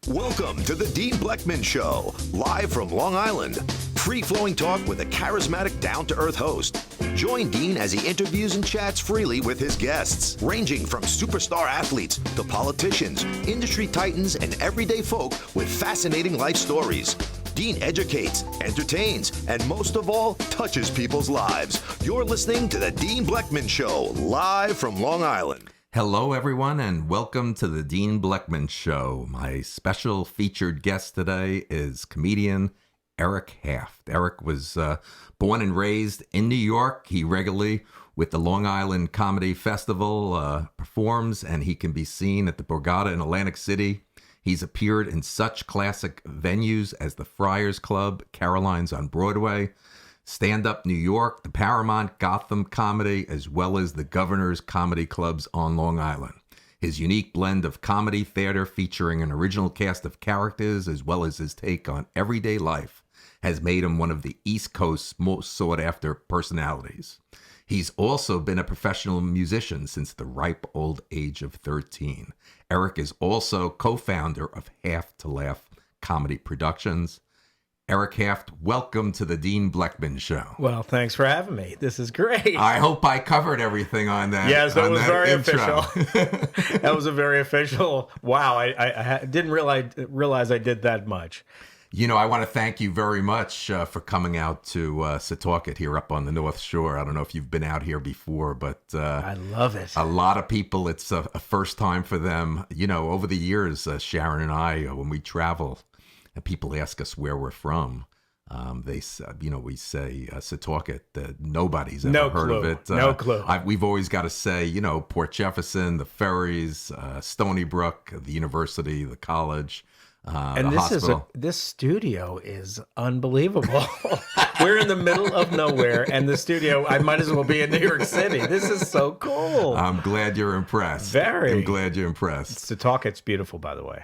Welcome to the Dean Bleckman Show, live from Long Island. Free-flowing talk with a charismatic, down-to-earth host. Join Dean as he interviews and chats freely with his guests, ranging from superstar athletes to politicians, industry titans, and everyday folk with fascinating life stories. Dean educates, entertains, and most of all, touches people's lives. You're listening to the Dean Bleckman Show, live from Long Island. Hello, everyone, and welcome to the Dean Bleckman Show. My special featured guest today is comedian Eric Haft. Eric was born and raised in New York. He regularly, with the Long Island Comedy Festival, performs, and he can be seen at the Borgata in Atlantic City. He's appeared in such classic venues as the Friars Club, Caroline's on Broadway, Standup New York, the Paramount, Gotham Comedy, as well as the Governor's Comedy Clubs on Long Island. His unique blend of comedy theater featuring an original cast of characters as well as his take on everyday life has made him one of the East Coast's most sought-after personalities. He's also been a professional musician since the ripe old age of 13. Eric is also co-founder of Haft to Laugh Comedy Productions. Eric Haft, welcome to the Dean Bleckman Show. Well, thanks for having me. This is great. I hope I covered everything on that. Yes, that was very intro. official. That was a very official. Wow, I didn't realize I did that much. You know, I want to thank you very much for coming out to Setauket here up on the North Shore. I don't know if you've been out here before, but I love it. A lot of people, it's a first time for them. You know, over the years, Sharon and I, when we travel, and people ask us where we're from. We say Setauket. Nobody's ever heard of it. No clue. We've always got to say, Port Jefferson, the ferries, Stony Brook, the university, the college, and the hospital. This studio is unbelievable. We're in the middle of nowhere, and the studio, I might as well be in New York City. This is so cool. I'm glad you're impressed. I'm glad you're impressed. Setauket's beautiful, by the way.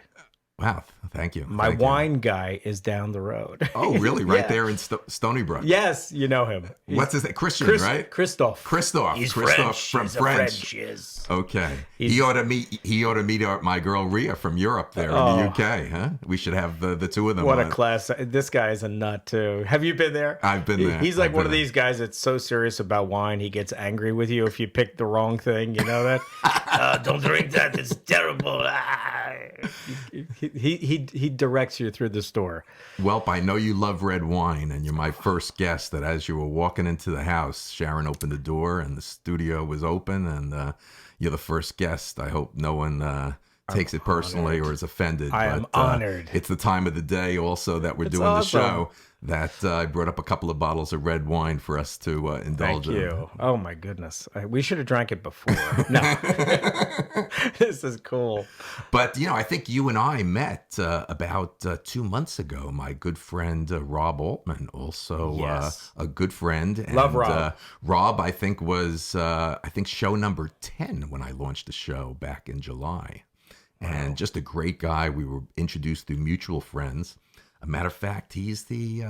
Wow, thank you. My wine guy is down the road. Oh, really? Right there in Stony Brook? Yes, you know him. What's his name? Christian, right? Christophe. He's French. From He's French. Yes. Okay. He ought to meet my girl Rhea from Europe there in the UK, huh? We should have the two of them. What a class. This guy is a nut, too. Have you been there? I've been there. He's like one of these guys that's so serious about wine, he gets angry with you if you pick the wrong thing. You know that? Don't drink that. It's terrible. He directs you through the store. Well, I know you love red wine, and you're my first guest. That as you were walking into the house, Sharon opened the door, and the studio was open, and you're the first guest. I hope no one takes it personally or is offended. I am honored. It's the time of the day also that we're doing awesome. the show that I brought up a couple of bottles of red wine for us to indulge in. Thank you. Oh, my goodness. We should have drank it before. No. This is cool. But, I think you and I met about 2 months ago. My good friend, Rob Altman, also Yes. a good friend. And, Love Rob. Rob, I think, was, show number 10 when I launched the show back in July. Wow. And just a great guy. We were introduced through mutual friends. A matter of fact, he's the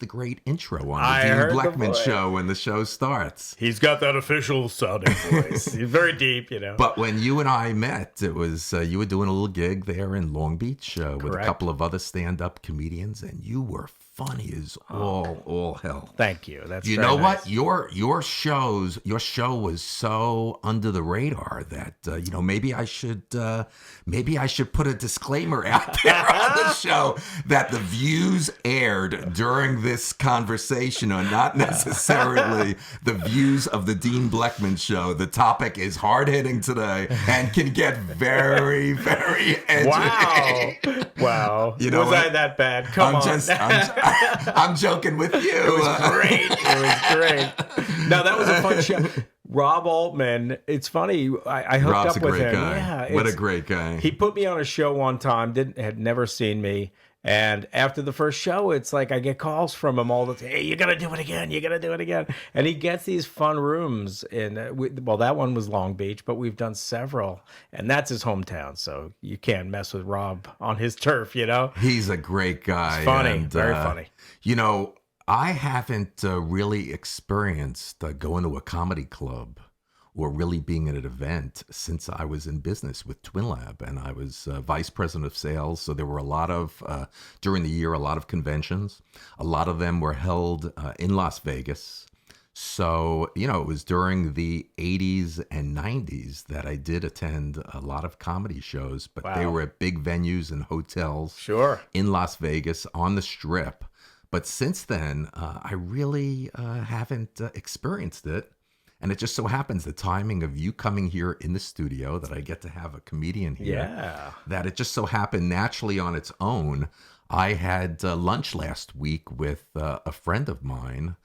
great intro on the Dean Bleckman Show when the show starts. He's got that official sounding voice. He's very deep, But when you and I met, it was you were doing a little gig there in Long Beach with a couple of other stand-up comedians, and you were funny as all hell. Thank you. That's you know nice. What your show was so under the radar that maybe I should put a disclaimer out there on the show that the views aired during this conversation are not necessarily the views of the Dean Bleckman Show. The topic is hard-hitting today and can get very, very edgy. Wow. Was I that bad? Come on. I'm joking with you. It was great. No, that was a fun show. Rob Altman, it's funny. I hooked Rob's up with him. Guy. Yeah, what a great guy. He put me on a show one time. Had never seen me. And after the first show, it's like I get calls from him all the time. Hey, you got to do it again. You got to do it again. And he gets these fun rooms in, that one was Long Beach, but we've done several. And that's his hometown. So you can't mess with Rob on his turf, He's a great guy. He's funny, very funny. I haven't really experienced going to a comedy club or really being at an event since I was in business with Twin Lab, and I was vice president of sales. So there were a lot of, during the year, a lot of conventions. A lot of them were held in Las Vegas. So, you know, it was during the 80s and 90s that I did attend a lot of comedy shows, but they were at big venues and hotels in Las Vegas on the Strip. But since then, I really haven't experienced it. And it just so happens the timing of you coming here in the studio that I get to have a comedian here, that it just so happened naturally on its own. I had lunch last week with a friend of mine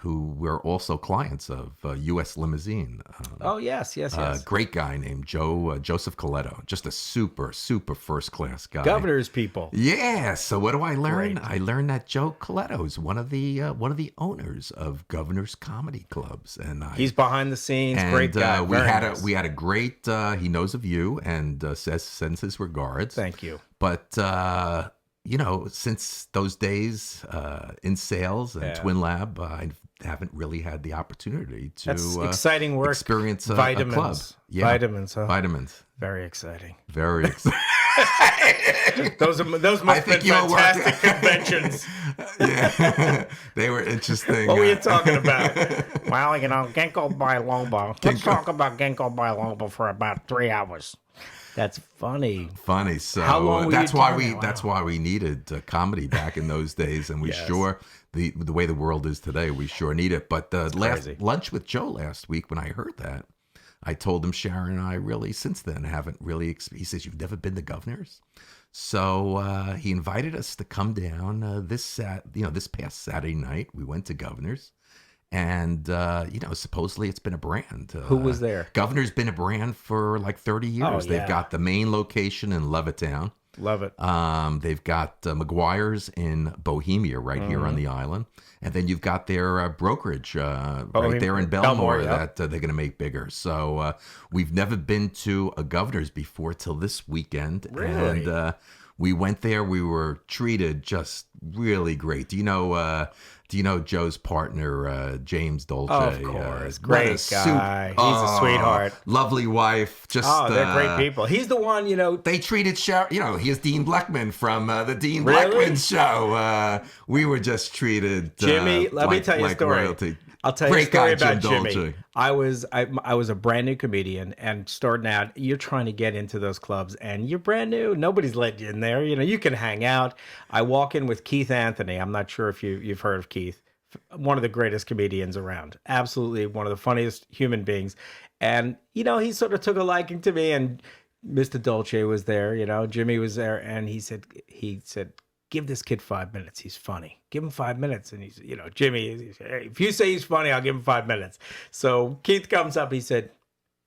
who we're also clients of, U.S. Limousine. Yes. Great guy named Joseph Coletto. Just a super, super first-class guy. Governor's people. Yeah. So what do I learn? Great. I learned that Joe Coletto is one of the owners of Governor's Comedy Clubs, and he's behind the scenes. Great guy. We had a great. He knows of you and sends his regards. Thank you. But you know, since those days in sales and Twin Lab, I haven't really had the opportunity to That's exciting work. Experience Vitamins. a club. Yeah. Vitamins, huh? Vitamins. Very exciting. Very exciting. Those must have been fantastic conventions. Yeah, they were interesting. What were you talking about? Well, you know, Ginkgo biloba. Let's talk about Ginkgo biloba for about 3 hours. That's funny. So how long were that's you why doing we that's why we needed comedy back in those days, and we sure the way the world is today, we sure need it. But the last lunch with Joe last week, when I heard that, I told him Sharon and I really since then haven't really. He says, "You've never been to Governor's?" So he invited us to come down this past Saturday night. We went to Governor's. And, you know, supposedly it's been a brand. Who was there? Governor's been a brand for like 30 years. Oh, They've got the main location in Levittown. Love it. They've got McGuire's in Bohemia right here on the island. And then you've got their brokerage right there in Belmore that they're going to make bigger. So we've never been to a Governor's before till this weekend. Really? And we went there. We were treated just really great. Do you know Joe's partner, James Dolce? Of course. Great guy. He's a sweetheart. Lovely wife. They're great people. He's the one, you know. They treated Sharon, you know, he's Dean Blackman from the Dean Blackman show. We were just treated Jimmy, let me tell you a story. Royalty. I'll tell you a story about Jimmy. Dolce. I was a brand new comedian and starting out, you're trying to get into those clubs and you're brand new. Nobody's let you in there. You know, you can hang out. I walk in with Keith Anthony. I'm not sure if you've heard of Keith. One of the greatest comedians around. Absolutely one of the funniest human beings. And, you know, he sort of took a liking to me, and Mr. Dolce was there, you know, Jimmy was there, and he said, give this kid 5 minutes. He's funny. Give him 5 minutes. And he's, you know, Jimmy, hey, if you say he's funny, I'll give him 5 minutes. So Keith comes up. He said,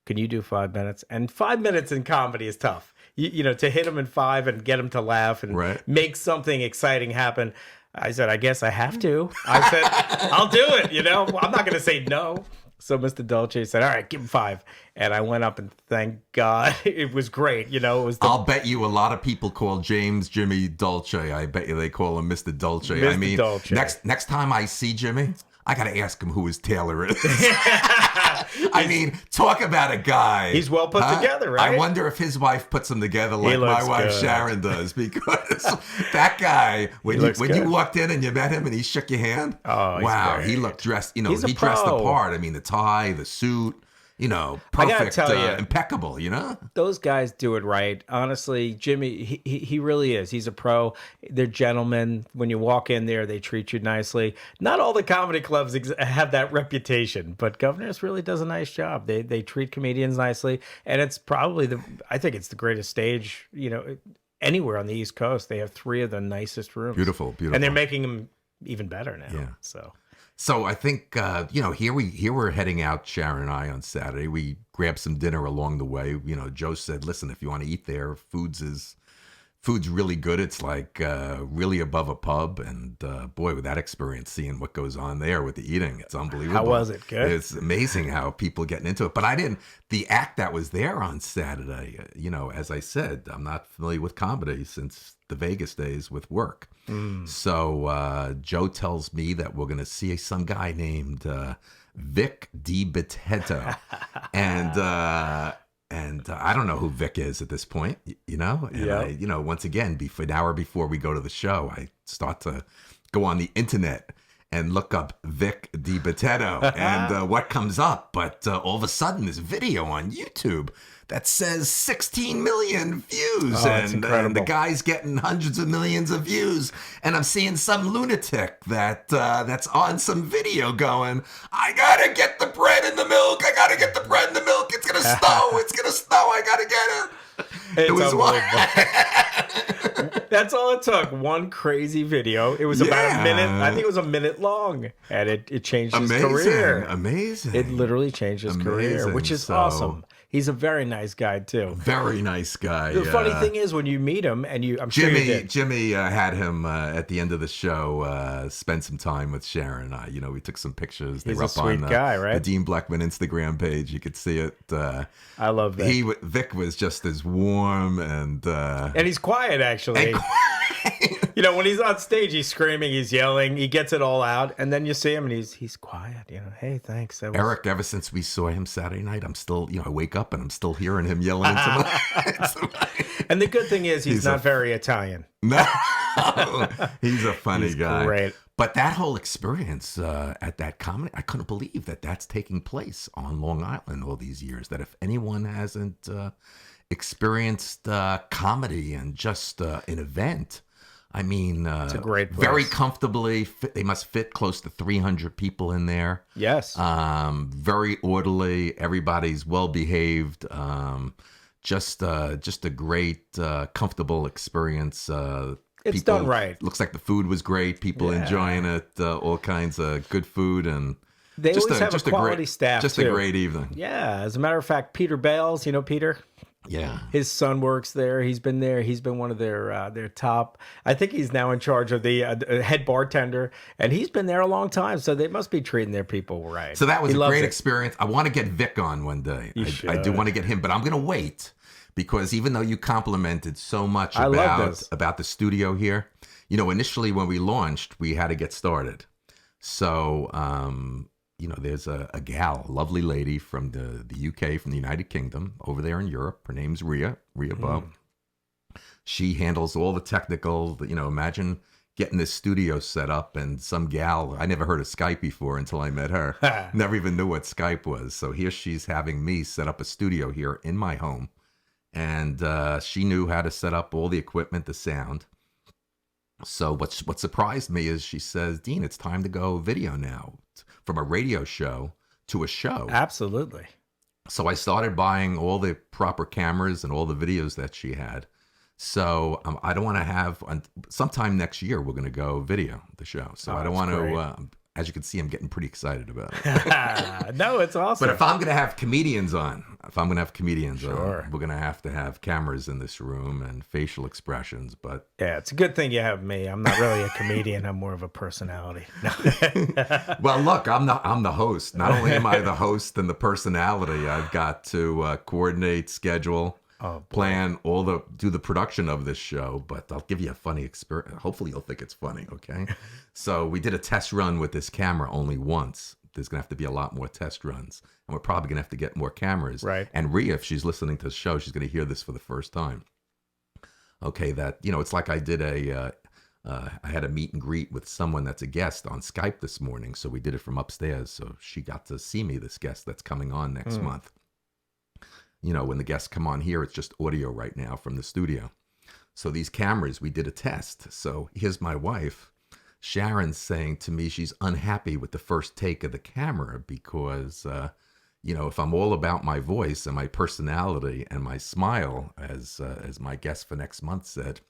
can you do 5 minutes? And 5 minutes in comedy is tough. You know, to hit him in 5 and get him to laugh and make something exciting happen. I said, I guess I have to. I said, I'll do it. You know, I'm not going to say no. So Mr. Dolce said, all right, give him 5. And I went up and thank God it was great. You know, it was. I'll bet you a lot of people call James Jimmy Dolce. I bet you they call him Mr. Dolce. Mr. I mean, Dolce. next time I see Jimmy, I got to ask him who his tailor is. I mean, talk about a guy. He's well put together, right? I wonder if his wife puts him together like my wife Sharon does, because that guy, when you walked in and you met him and he shook your hand, wow, he looked dressed, you know, he dressed the part. I mean, the tie, the suit. You know, perfect, impeccable, you know? Those guys do it right. Honestly, Jimmy, he really is. He's a pro. They're gentlemen. When you walk in there, they treat you nicely. Not all the comedy clubs have that reputation, but Governor's really does a nice job. They treat comedians nicely, and it's probably I think it's the greatest stage, you know, anywhere on the East Coast. They have 3 of the nicest rooms. Beautiful. And they're making them even better now. Yeah. So I think, you know, here we're heading out, Sharon and I, on Saturday. We grabbed some dinner along the way. You know, Joe said, listen, if you want to eat there, food's Food's really good. It's like really above a pub. And boy, with that experience, seeing what goes on there with the eating, it's unbelievable. How was it? Good? It's amazing how people getting into it. But the act that was there on Saturday, as I said, I'm not familiar with comedy since the Vegas days with work. So Joe tells me that we're going to see some guy named Vic DiBitetto. And I don't know who Vic is at this point, And I, once again, an hour before we go to the show, I start to go on the internet and look up Vic DiBitetto and what comes up. But all of a sudden, this video on YouTube that says 16 million views. That's and incredible. the guy's getting hundreds of millions of views. And I'm seeing some lunatic that's on some video going, I got to get the bread and the milk. I got to get the bread and the milk. It's going to snow. It's going to snow. I got to get it. It's It was unbelievable. That's all it took. One crazy video. It was about a minute. I think it was a minute long. And it changed his career. Amazing. It literally changed his career, which is awesome. He's a very nice guy, too. Very nice guy. The funny thing is, when you meet him, and I'm sure you did. Jimmy had him at the end of the show spend some time with Sharon and I. We took some pictures. They He's were a up sweet on guy, right? the Dean Blackman Instagram page. You could see it. I love that. Vic was just as warm and he's quiet, actually. When he's on stage, he's screaming, he's yelling, he gets it all out, and then you see him and he's quiet. Hey, thanks. Eric, ever since we saw him Saturday night, I'm still, I wake up and I'm still hearing him yelling into my. And the good thing is he's not very Italian. No, he's a funny He's guy. great. But that whole experience at that comedy, I couldn't believe that that's taking place on Long Island all these years. That if anyone hasn't experienced comedy and just an event, I mean, it's a great place. Very comfortably. They must fit close to 300 people in there. Yes. Very orderly. Everybody's well behaved. Just a great, comfortable experience. It's done right. Looks like the food was great. People enjoying it. All kinds of good food and They just always have a quality staff, Just too. a great evening. Yeah. As a matter of fact, Peter Bales, Peter? Yeah. His son works there. He's been there. He's been one of their top. I think he's now in charge of the head bartender, and he's been there a long time. So they must be treating their people right. So that was a great experience. I want to get Vic on one day. I do want to get him, but I'm going to wait because even though you complimented so much about the studio here, initially when we launched, we had to get started. So, there's a gal, a lovely lady from the UK, from the United Kingdom, over there in Europe. Her name's Ria Bow. She handles all the technical, imagine getting this studio set up and some gal, I never heard of Skype before until I met her. Never even knew what Skype was. So here she's having me set up a studio here in my home. And she knew how to set up all the equipment, the sound. So what surprised me is she says, Dean, it's time to go video now, from a radio show to a show. Absolutely. So I started buying all the proper cameras and all the videos that she had. So I don't want to have, sometime next year, we're going to go video the show. So I don't want to, as you can see, I'm getting pretty excited about it. No, it's awesome. But if I'm going to have comedians on, we're going to have cameras in this room and facial expressions. But yeah, it's a good thing you have me. I'm not really a comedian. I'm more of a personality. Well, look, I'm the host. Not only am I the host and the personality, I've got to coordinate, schedule, plan, do the production of this show. But I'll give you a funny experience. Hopefully you'll think it's funny, okay? So we did a test run with this camera only once. There's going to have to be a lot more test runs. And we're probably going to have to get more cameras. Right. And Rhea, if she's listening to the show, she's going to hear this for the first time. Okay, it's like I did I had a meet and greet with someone that's a guest on Skype this morning. So we did it from upstairs. So she got to see me, this guest that's coming on next month. When the guests come on here, it's just audio right now from the studio. So these cameras, we did a test. So here's my wife, Sharon's saying to me she's unhappy with the first take of the camera because, if I'm all about my voice and my personality and my smile, as my guest for next month said,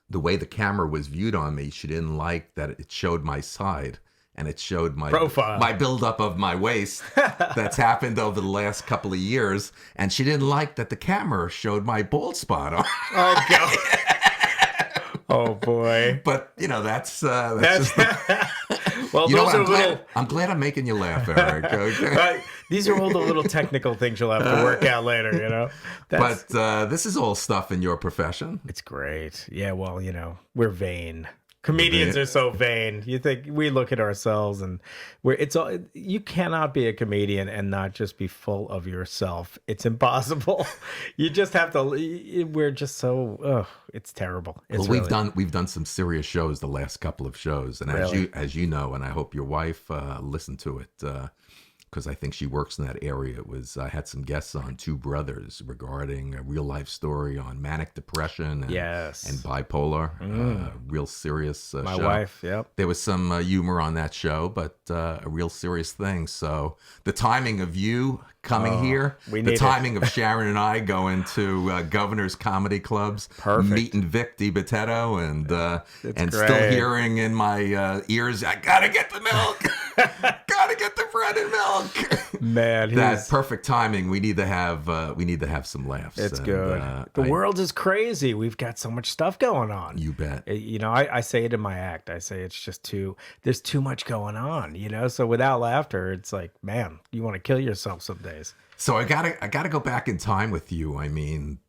the way the camera was viewed on me, she didn't like that it showed my side and it showed my Profile. my buildup of my waist that's happened over the last couple of years. And she didn't like that the camera showed my bald spot on. Oh, God. Oh, boy. But that's just. Well, You know those what? are little. I'm glad I'm making you laugh, Eric. Okay? These are all the little technical things you'll have to work out later, But this is all stuff in your profession. It's great. Yeah, well, we're vain. Comedians are so vain. You think we look at ourselves and you cannot be a comedian and not just be full of yourself. It's impossible. You just have to. We're just so. It's terrible. It's We've done some serious shows the last couple of shows, and as you know, and I hope your wife listened to it. Because I think she works in that area. I had some guests on, two brothers, regarding a real life story on manic depression and bipolar. Real serious show. My wife, yep. There was some humor on that show, but a real serious thing. So the timing of you coming here, the timing of Sharon and I going to Governor's Comedy Clubs, meeting Vic DiBitetto, and still hearing in my ears, I gotta get the milk. Gotta get the bread and milk. Man, that perfect timing. We need to have some laughs. It's good. The world is crazy. We've got so much stuff going on. You bet. I say it in my act. I say it's just there's too much going on, So without laughter, it's like, man, you want to kill yourself some days. So I gotta go back in time with you. I mean,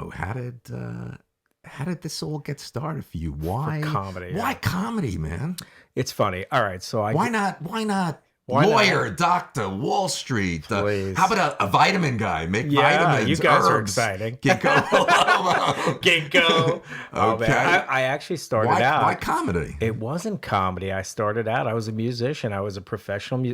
how did this all get started for you? Why comedy? Why comedy, man? It's funny. All right, so why not lawyer, doctor, Wall Street? How about a vitamin guy? Make vitamins. You guys herbs. are exciting. Ginkgo. Ginkgo. Oh, Okay. man. I actually started out. Why comedy? It wasn't comedy. I started out. I was a musician. I was a professional.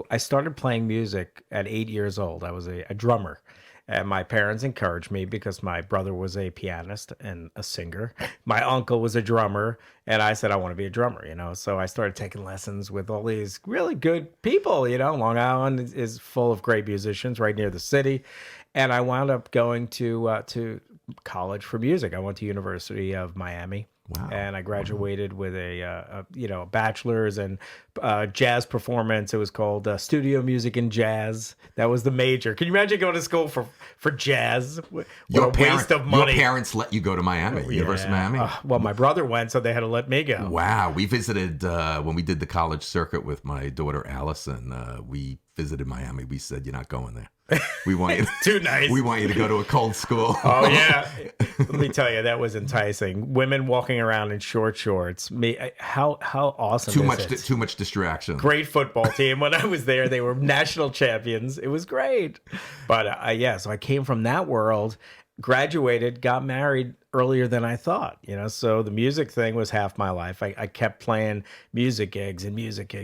I started playing music at 8 years old. I was a drummer. And my parents encouraged me because my brother was a pianist and a singer. My uncle was a drummer. And I said, I want to be a drummer, So I started taking lessons with all these really good people, Long Island is full of great musicians right near the city. And I wound up going to college for music. I went to University of Miami. Wow. And I graduated with a bachelor's in jazz performance. It was called Studio Music and Jazz. That was the major. Can you imagine going to school for jazz? What a waste of money. Your parents let you go to Miami, University of Miami? Well, my brother went, so they had to let me go. Wow. We visited, when we did the college circuit with my daughter Allison, we visited Miami. We said, you're not going there. We want you too nice. We want you to go to a cold school. Oh yeah, let me tell you, that was enticing. Women walking around in short shorts. How awesome! Too much distraction. Great football team. When I was there, they were national champions. It was great. But so I came from that world. Graduated, got married earlier than I thought, so the music thing was half my life. I kept playing music gigs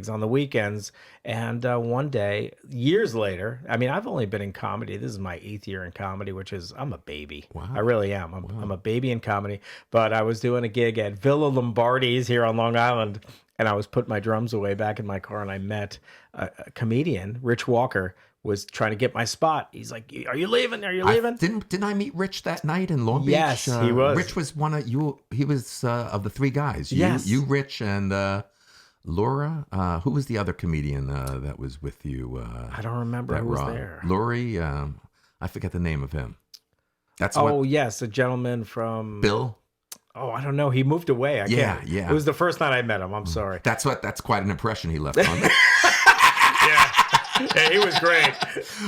on the weekends. And one day, years later, I've only been in comedy. This is my 8th year in comedy, I'm a baby. Wow. I really am. I'm a baby in comedy. But I was doing a gig at Villa Lombardi's here on Long Island. And I was putting my drums away back in my car, and I met a comedian, Rich Walker, was trying to get my spot. He's like, "Are you leaving? Are you leaving?" Didn't I meet Rich that night in Long Beach? Yes, he was. Rich was one of you. He was of the three guys. You, Rich, and Laura. Who was the other comedian that was with you? I don't remember who was there. Laurie. I forget the name of him. Yes, a gentleman from Bill. Oh, I don't know. He moved away. I can't. Yeah. It was the first night I met him. I'm sorry. That's quite an impression he left on me. Yeah, he was great.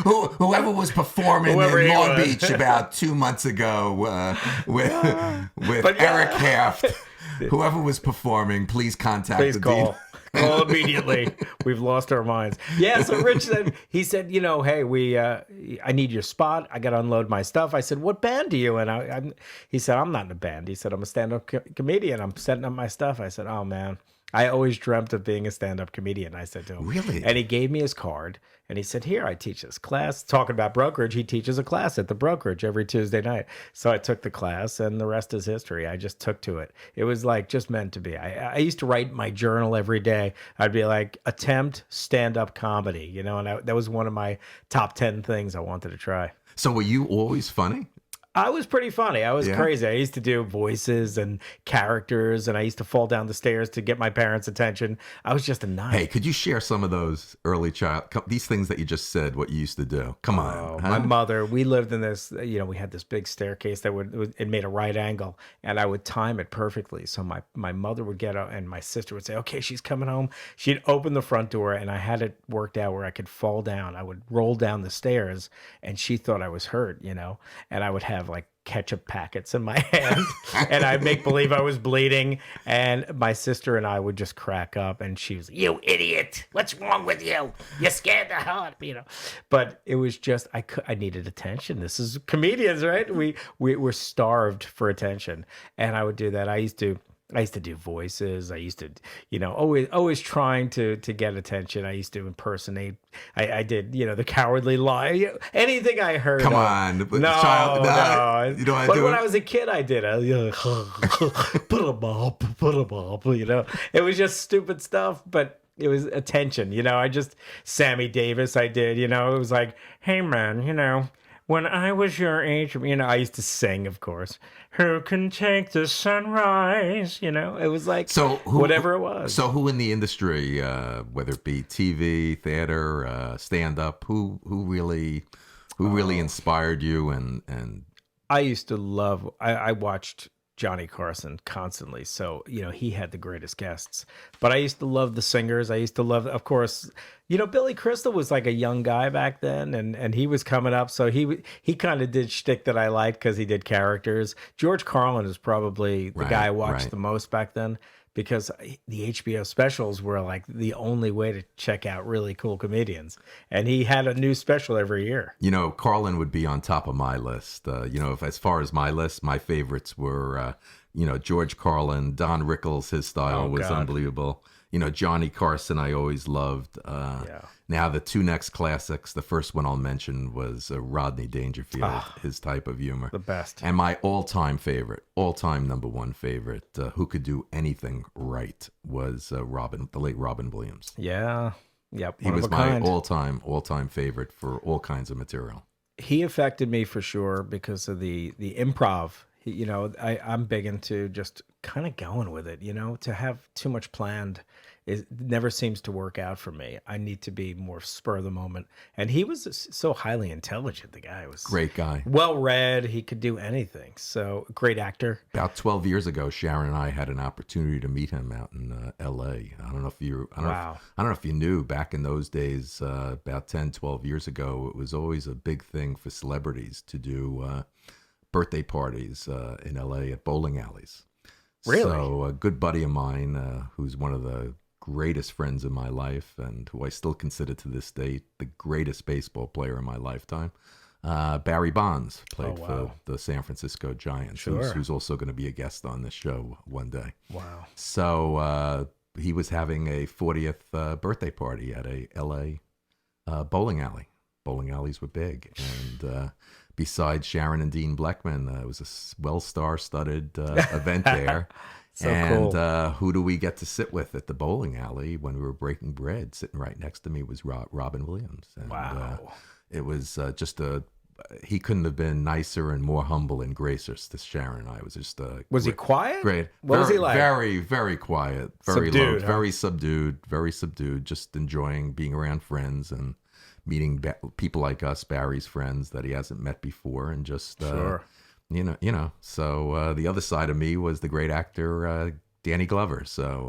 Whoever was performing in Long Beach about 2 months ago with Eric Haft, whoever was performing, please contact the call. Dean. Call immediately. We've lost our minds. Yeah, so Rich said, hey, I need your spot. I got to unload my stuff. I said, what band do you in? He said, I'm not in a band. He said, I'm a stand-up comedian. I'm setting up my stuff. I said, oh, man. I always dreamt of being a stand-up comedian, I said to him. Really? And he gave me his card, and he said, here, I teach this class. Talking about brokerage, he teaches a class at the brokerage every Tuesday night. So I took the class, and the rest is history. I just took to it. It was like just meant to be. I used to write in my journal every day. I'd be like, attempt stand-up comedy, and that was one of my top 10 things I wanted to try. So were you always funny? I was pretty funny. I was Yeah? crazy. I used to do voices and characters, and I used to fall down the stairs to get my parents' attention. I was just a nut. Hey, could you share some of those early these things that you just said, what you used to do? Come on. My mother, we lived in this, we had this big staircase that it made a right angle, and I would time it perfectly. So my mother would get out, and my sister would say, okay, she's coming home. She'd open the front door, and I had it worked out where I could fall down. I would roll down the stairs, and she thought I was hurt, and I would have like ketchup packets in my hand, and I'd make believe I was bleeding, and my sister and I would just crack up, and she was, you idiot, what's wrong with you, you scared the hell out of me, but it was just I needed attention. This is comedians, right? We were starved for attention, and I would do that. I used to do voices. I used to, always trying to get attention. I used to impersonate. I did, the Cowardly Lion. Anything I heard. Come on. No. You don't want to but do when it? I was a kid, I did. Put 'em up. It was just stupid stuff, but it was attention. Sammy Davis, I did. It was like, hey, man, when I was your age, I used to sing, of course. Who can take the sunrise? It was like whatever it was. So who in the industry, whether it be TV, theater, stand-up, who really inspired you? And I used to love. I watched Johnny Carson constantly. So, he had the greatest guests. But I used to love the singers. I used to love, of course, Billy Crystal was like a young guy back then, and he was coming up. So he kind of did shtick that I liked because he did characters. George Carlin is probably the guy I watched the most back then, because the HBO specials were like the only way to check out really cool comedians. And he had a new special every year. Carlin would be on top of my list. As far as my list, my favorites were, George Carlin, Don Rickles, his style was unbelievable. Johnny Carson, I always loved. Now, the two next classics, the first one I'll mention was Rodney Dangerfield, his type of humor. The best. And my all-time number one favorite, who could do anything right, was the late Robin Williams. Yeah. Yep. He was my all-time favorite for all kinds of material. He affected me for sure because of the improv. I'm big into just kind of going with it, to have too much planned. It never seems to work out for me. I need to be more spur of the moment. And he was so highly intelligent. The guy was great guy, well read. He could do anything. So great actor. About 12 years ago, Sharon and I had an opportunity to meet him out in L.A. I don't know if you knew back in those days, about 10, 12 years ago, it was always a big thing for celebrities to do birthday parties in L.A. at bowling alleys. Really? So a good buddy of mine, who's one of the greatest friends in my life and who I still consider to this day the greatest baseball player in my lifetime, Barry Bonds, played for the San Francisco Giants, who's also going to be a guest on this show one day. Wow. So he was having a 40th birthday party at a L.A. Bowling alley. Bowling alleys were big. And besides Sharon and Dean Bleckman, it was a well-star-studded event there. Cool. Who do we get to sit with at the bowling alley when we were breaking bread? Sitting right next to me was Robin Williams. And, wow. It was he couldn't have been nicer and more humble and gracious to Sharon and I. It was just Was he quiet? Great. What was he like? Very, very quiet. Very Subdued, low, very subdued, just enjoying being around friends and meeting people like us, Barry's friends that he hasn't met before, and just So the other side of me was the great actor Danny Glover. So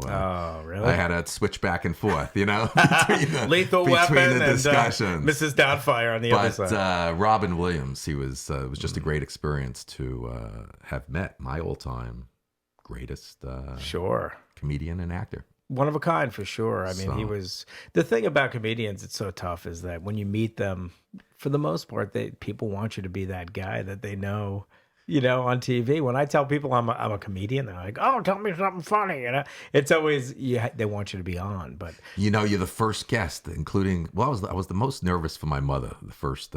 really? I had to switch back and forth, Lethal Weapon and Mrs. Doubtfire on the other side. But Robin Williams, it was just a great experience to have met my all-time greatest comedian and actor. One of a kind, for sure. I mean, he was... The thing about comedians, it's so tough, is that when you meet them, for the most part, people want you to be that guy that they know, on TV. When I tell people I'm a comedian, they're like, oh, tell me something funny, It's always... they want you to be on, but... you're the first guest, including... Well, I was the most nervous for my mother, the first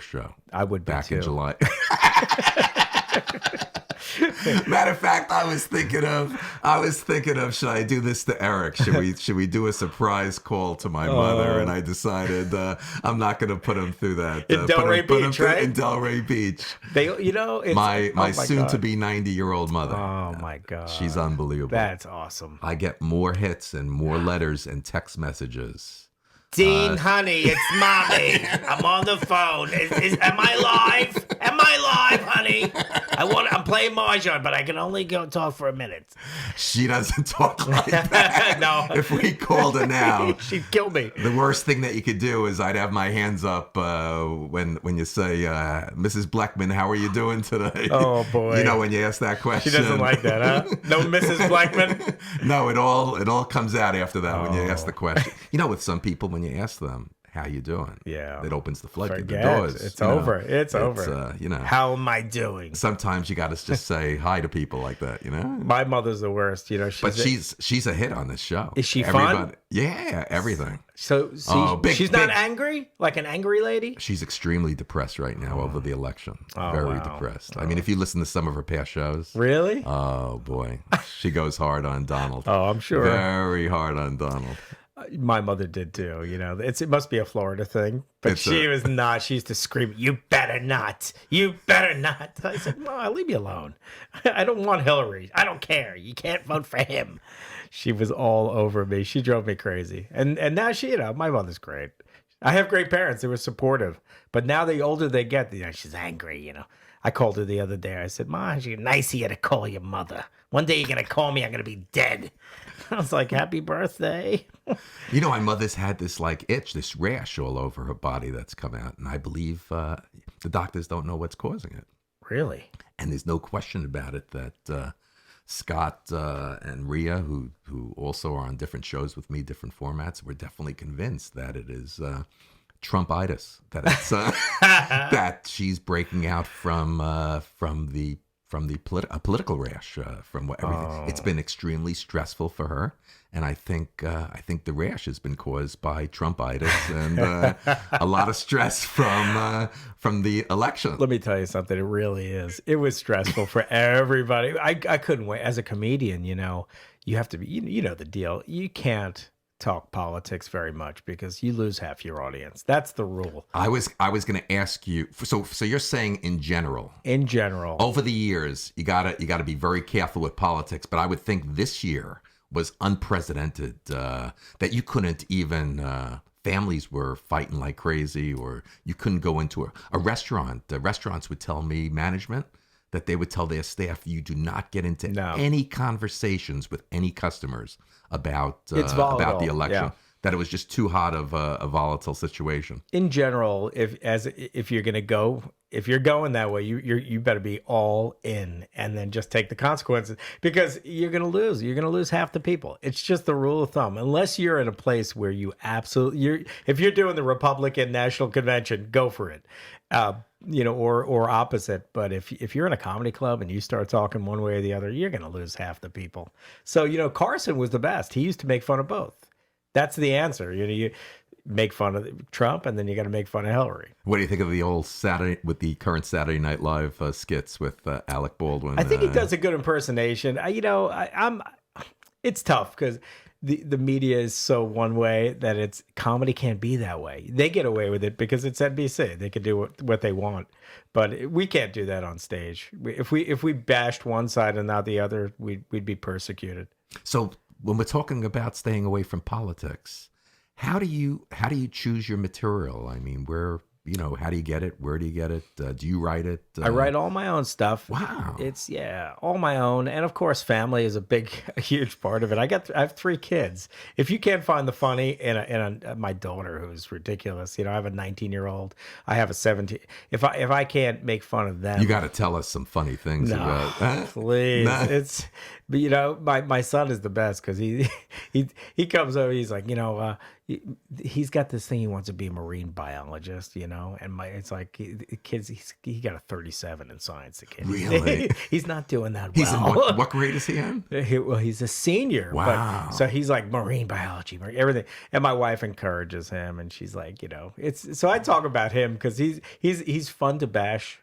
show. I would be back too. in July. Matter of fact, I was thinking of, should I do this to Eric? Should we do a surprise call to my mother? And I decided I'm not going to put him through that. In Delray Beach, right? In Delray Beach. It's my soon-to-be 90-year-old mother. Oh my God, she's unbelievable. That's awesome. I get more hits and more letters and text messages. Dean, honey, it's Mommy. I'm on the phone. Am I live? Am I live, honey? I'm playing Mahjong, but I can only go talk for a minute. She doesn't talk like that. No. If we called her now, she'd kill me. The worst thing that you could do is I'd have my hands up when you say, Mrs. Bleckman, how are you doing today? Oh boy. You know, when you ask that question. She doesn't like that, huh? No, Mrs. Bleckman? No, it all comes out after that when you ask the question. You know, with some people, when you ask them, how you doing? Yeah. It opens the floodgate, the Forget. doors. It's over. It's over. You know. How am I doing? Sometimes you got to just say hi to people like that, you know? My mother's the worst, you know. She's a hit on this show. Is she fun? Yeah, everything. So she's not angry? Like an angry lady? She's extremely depressed right now over the election. Very depressed. I mean, if you listen to some of her past shows. Really? Oh, boy. She goes hard on Donald. Oh, I'm sure. Very hard on Donald. My mother did too, you know. It must be a Florida thing, but she was not. She used to scream, "You better not! You better not!" I said, "Ma, leave me alone. I don't want Hillary. I don't care. You can't vote for him." She was all over me. She drove me crazy, and now she, you know, my mother's great. I have great parents. They were supportive, but now the older they get, you know, she's angry. You know, I called her the other day. I said, "Ma, it's nice of you to call your mother. One day you're gonna call me. I'm gonna be dead." I was like, "Happy birthday." You know, my mother's had this like itch, this rash all over her body that's come out. And I believe the doctors don't know what's causing it. Really? And there's no question about it that Scott and Rhea, who also are on different shows with me, different formats, were definitely convinced that it is Trumpitis, that it's that she's breaking out from the political rash, from what everything. It's been extremely stressful for her, and I think the rash has been caused by Trumpitis and a lot of stress from the election. Let me tell you something. It really is. It was stressful for everybody. I couldn't wait. As a comedian, you know, you have to be. You know the deal. You can't talk politics very much because you lose half your audience. That's the rule. I was going to ask you. So you're saying in general, over the years, you gotta be very careful with politics. But I would think this year was unprecedented. That you couldn't even. Families were fighting like crazy, or you couldn't go into a restaurant. The restaurants would tell me, management, that they would tell their staff, you do not get into any conversations with any customers about the election. Yeah. That it was just too hot of a volatile situation. In general, if you're going to go, if you're going that way, you better be all in and then just take the consequences, because you're going to lose. You're going to lose half the people. It's just the rule of thumb. Unless you're in a place where if you're doing the Republican National Convention, go for it. You know, or opposite. But if you're in a comedy club and you start talking one way or the other, you're going to lose half the people. So, you know, Carson was the best. He used to make fun of both. That's the answer. You know, you make fun of Trump and then you got to make fun of Hillary. What do you think of the old the current Saturday Night Live skits with Alec Baldwin? I think he does a good impersonation. It's tough because the media is so one way that comedy can't be that way. They get away with it because it's NBC. They can do what they want, but we can't do that on stage. If we bashed one side and not the other, we'd be persecuted. So when we're talking about staying away from politics, how do you choose your material? I mean, how do you get it? Where do you get it? Do you write it? I write all my own stuff. Wow. It's all my own. And of course, family is a huge part of it. I have 3 kids. If you can't find the funny in my daughter, who's ridiculous, you know, I have a 19-year-old, I have a 17. If I can't make fun of them, you got to tell us some funny things about. Please. Nah. But you know, my son is the best because he comes over. He's like, you know, he's got this thing. He wants to be a marine biologist, you know, and it's like kids. He got a 37 in science. The kid, really, he's not doing that well. He's in what grade is he in? Well, he's a senior. Wow. So he's like marine biology, everything. And my wife encourages him, and she's like, you know, so I talk about him because he's fun to bash.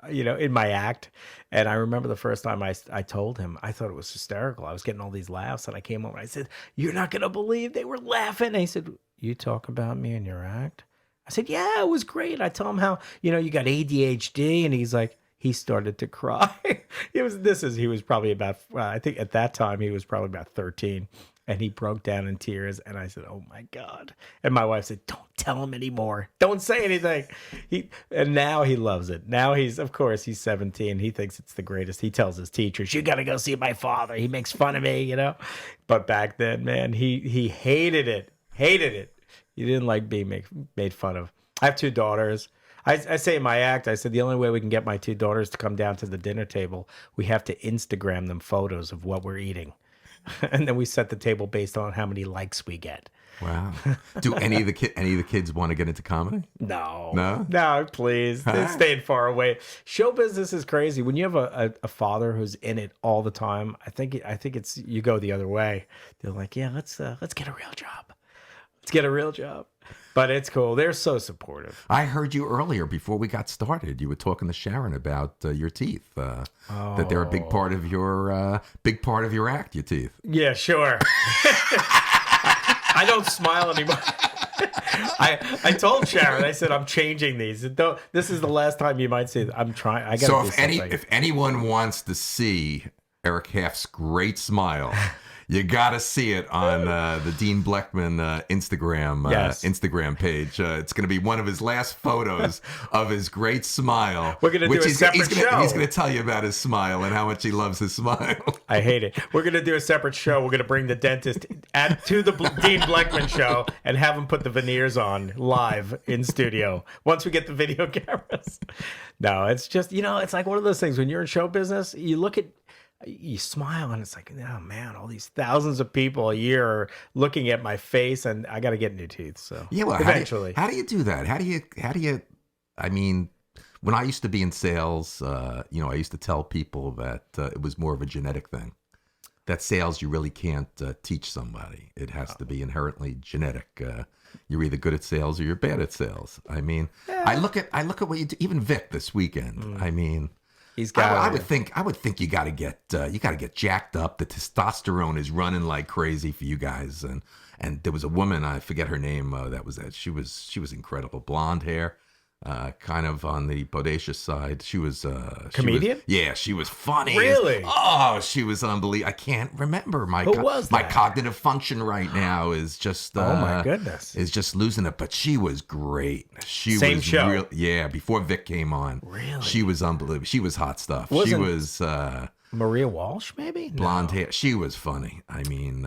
in my act. And I remember the first time I told him, I thought it was hysterical. I was getting all these laughs, and I came over and I said, "You're not going to believe they were laughing." And he said, "You talk about me in your act?" I said, "Yeah, it was great." I told him how, you got ADHD, and he's like, he started to cry. He was probably about, I think at that time he was probably about 13. And he broke down in tears, and I said, "Oh my God!" And my wife said, "Don't tell him anymore. Don't say anything." And now he loves it. Now of course, he's 17. He thinks it's the greatest. He tells his teachers, "You got to go see my father. He makes fun of me," But back then, man, he hated it. Hated it. He didn't like being made fun of. I have 2 daughters. I say in my act, I said the only way we can get my 2 daughters to come down to the dinner table, we have to Instagram them photos of what we're eating. And then we set the table based on how many likes we get. Wow. Do any of the kids want to get into comedy? No, please. They're staying far away. Show business is crazy. When you have a father who's in it all the time, I think it's you go the other way. They're like, "Yeah, let's get a real job. Let's get a real job." But it's cool. They're so supportive. I heard you earlier before we got started. You were talking to Sharon about your teeth. That they're a big part of your act. Your teeth. Yeah, sure. I don't smile anymore. I told Sharon. I said, "I'm changing these. This is the last time you might see it. I'm trying. I got." So if anyone wants to see Eric Haft's great smile, you got to see it on the Dean Bleckman Instagram page. It's going to be one of his last photos of his great smile. We're going to do a separate show. He's going to tell you about his smile and how much he loves his smile. I hate it. We're going to do a separate show. We're going to bring the dentist to the Dean Bleckman show and have him put the veneers on live in studio once we get the video cameras. No, it's just, it's like one of those things when you're in show business, you smile and it's like, oh man, all these thousands of people a year are looking at my face, and I got to get new teeth. So yeah, well, eventually, how do you do that? How do you? I mean, when I used to be in sales, I used to tell people that it was more of a genetic thing. That sales, you really can't teach somebody. It has to be inherently genetic. You're either good at sales or you're bad at sales. I mean, I look at what you do. Even Vic this weekend. I mean. I would think you got to get jacked up. The testosterone is running like crazy for you guys. And there was a woman, I forget her name. She was incredible, blonde hair, kind of on the bodacious side. She was comedian. She was funny. Really? Oh, she was unbelievable. I can't remember my cognitive function right now is just oh my goodness, is just losing it. But she was great. Same show. Before Vic came on. Really? She was unbelievable. She was hot stuff. She was Maria Walsh, maybe? Blonde hair. She was funny. I mean,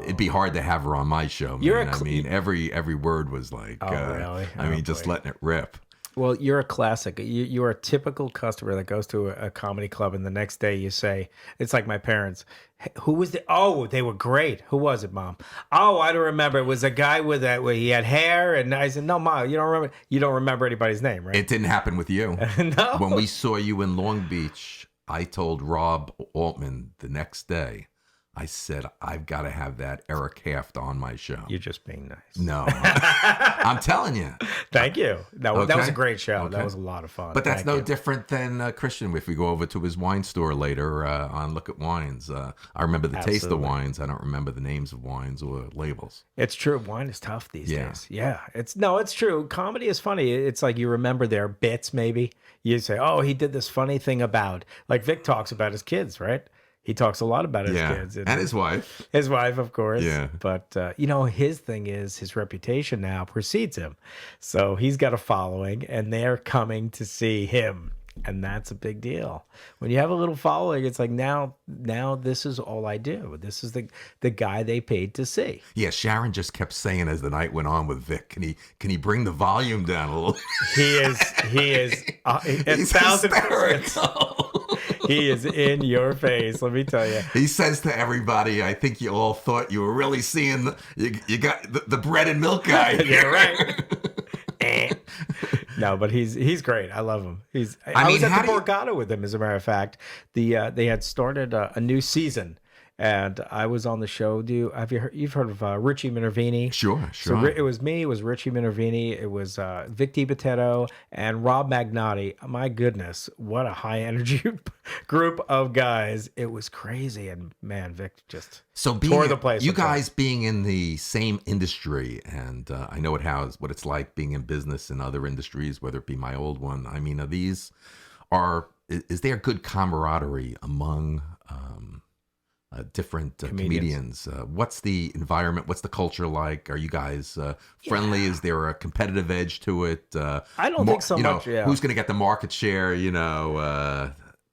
it'd be hard to have her on my show. Every word was like, really? Just letting it rip. Well, you're a classic. You're a typical customer that goes to a comedy club, and the next day you say, it's like my parents. Who was the? Oh, they were great. Who was it, Mom? Oh, I don't remember. It was a guy where he had hair, and I said, "No, Mom, you don't remember. You don't remember anybody's name, right?" It didn't happen with you. No. When we saw you in Long Beach, I told Rob Altman the next day. I said, "I've got to have that Eric Haft on my show." You're just being nice. No. I'm telling you. Thank you. That was a great show. Okay. That was a lot of fun. But that's no different than Christian. If we go over to his wine store later on Look at Wines, I remember the taste of wines. I don't remember the names of wines or labels. It's true. Wine is tough these days. Yeah. It's true. Comedy is funny. It's like you remember their bits, maybe. You say, oh, he did this funny thing about, like Vic talks about his kids, right? He talks a lot about his kids. And his wife. His wife, of course. Yeah. But, his thing is his reputation now precedes him. So he's got a following, and they're coming to see him. And that's a big deal. When you have a little following, it's like, now this is all I do. This is the guy they paid to see. Yeah, Sharon just kept saying as the night went on with Vic, can he bring the volume down a little? He is He's hysterical. He is in your face, let me tell you. He says to everybody, I think you all thought you were really seeing you got the bread and milk guy. You're right. No, but he's great. I love him. I was at the Borgata with him, as a matter of fact. They had started a new season, and I was on the show. You've heard of Richie Minervini? Sure. So it was me, it was Richie Minervini, it was Vic DiBitetto, and Rob Magnotti. My goodness, what a high energy group of guys. It was crazy. And man, Vic just tore the place you apart. guys being in the same industry, and I know what it's like being in business in other industries, whether it be my old one. I mean, is there good camaraderie among different comedians? What's the environment? What's the culture like? Are you guys friendly? Yeah. Is there a competitive edge to it? I don't think so much. Yeah. Who's going to get the market share?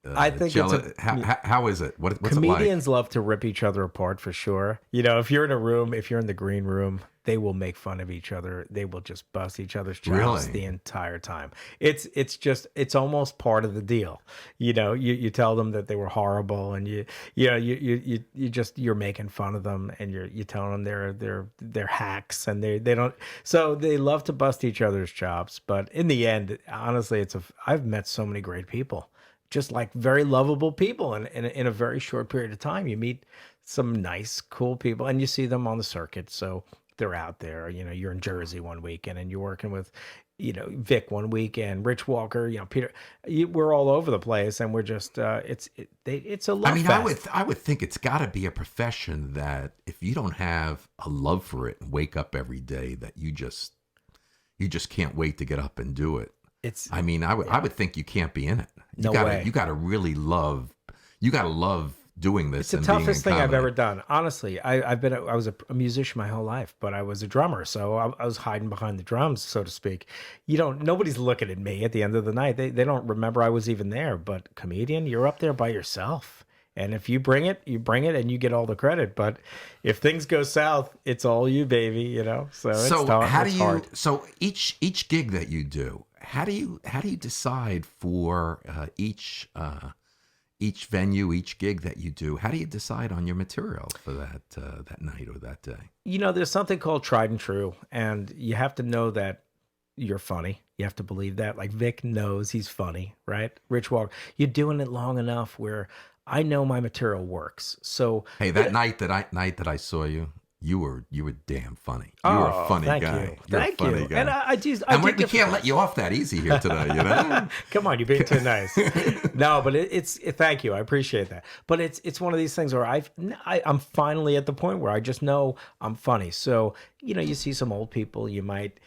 I think how is it? What's comedians it like? love to rip each other apart for sure. If you're in a room, if you're in the green room, they will make fun of each other. They will just bust each other's chops the entire time. It's almost part of the deal. You tell them that they were horrible, and you're making fun of them, and you're telling them they're hacks, and they don't. So they love to bust each other's chops. But in the end, honestly, I've met so many great people. Just like very lovable people, and in a very short period of time, you meet some nice, cool people, and you see them on the circuit. So they're out there. You're in Jersey one weekend, and you're working with, Vic one weekend, Rich Walker, Peter. We're all over the place, and we're just it's a love fest. I would think it's got to be a profession that if you don't have a love for it and wake up every day, that you just can't wait to get up and do it. I would think you can't be in it. You gotta really love. You gotta love doing this. It's the toughest thing I've ever done. Honestly, I was a musician my whole life, but I was a drummer, so I was hiding behind the drums, so to speak. Nobody's looking at me at the end of the night. They don't remember I was even there. But comedian, you're up there by yourself. And if you bring it, and you get all the credit. But if things go south, it's all you, baby. So it's hard. So each gig that you do, how do you decide for each venue, each gig that you do? How do you decide on your material for that night or that day? There's something called tried and true, and you have to know that you're funny. You have to believe that. Like Vic knows he's funny, right? Rich Walker, you're doing it long enough where I know my material works. So hey, that night that I saw you, you were damn funny. You were a funny guy. Thank you. Guy. And I we can't let you off that easy here today. Come on, you're being too nice. No, but thank you. I appreciate that. But it's one of these things where I'm finally at the point where I just know I'm funny. So you see some old people, you might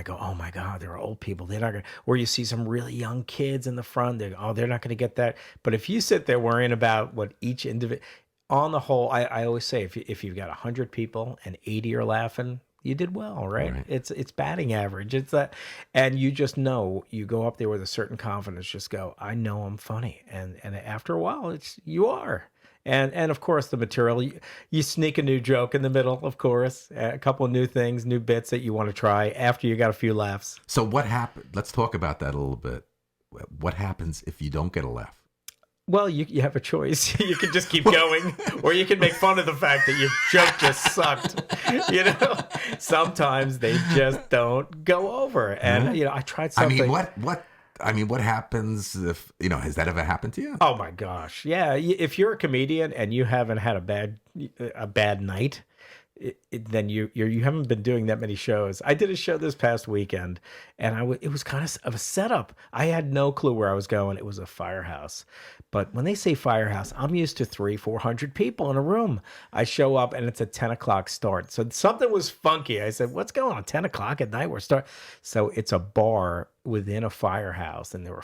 go, oh my God, there are old people. They're not gonna. Or you see some really young kids in the front. They're not going to get that. But if you sit there worrying about what each individual. On the whole, I always say if you've got 100 people and 80 are laughing, you did well, right? It's batting average. It's that, and you just know you go up there with a certain confidence. Just go, I know I'm funny, and after a while, you are. And of course, the material, you sneak a new joke in the middle, of course, a couple of new things, new bits that you want to try after you got a few laughs. So what happened? Let's talk about that a little bit. What happens if you don't get a laugh? Well, you have a choice. You can just keep going, or you can make fun of the fact that your joke just sucked. Sometimes they just don't go over. And I tried something. What happens if has that ever happened to you? Oh my gosh, yeah. If you're a comedian and you haven't had a bad night, then you haven't been doing that many shows. I did a show this past weekend, and it was kind of a setup. I had no clue where I was going. It was a firehouse. But when they say firehouse, I'm used to 300-400 people in a room. I show up and it's a 10 o'clock start. So something was funky. I said, what's going on? 10 o'clock at night? So it's a bar within a firehouse, and there were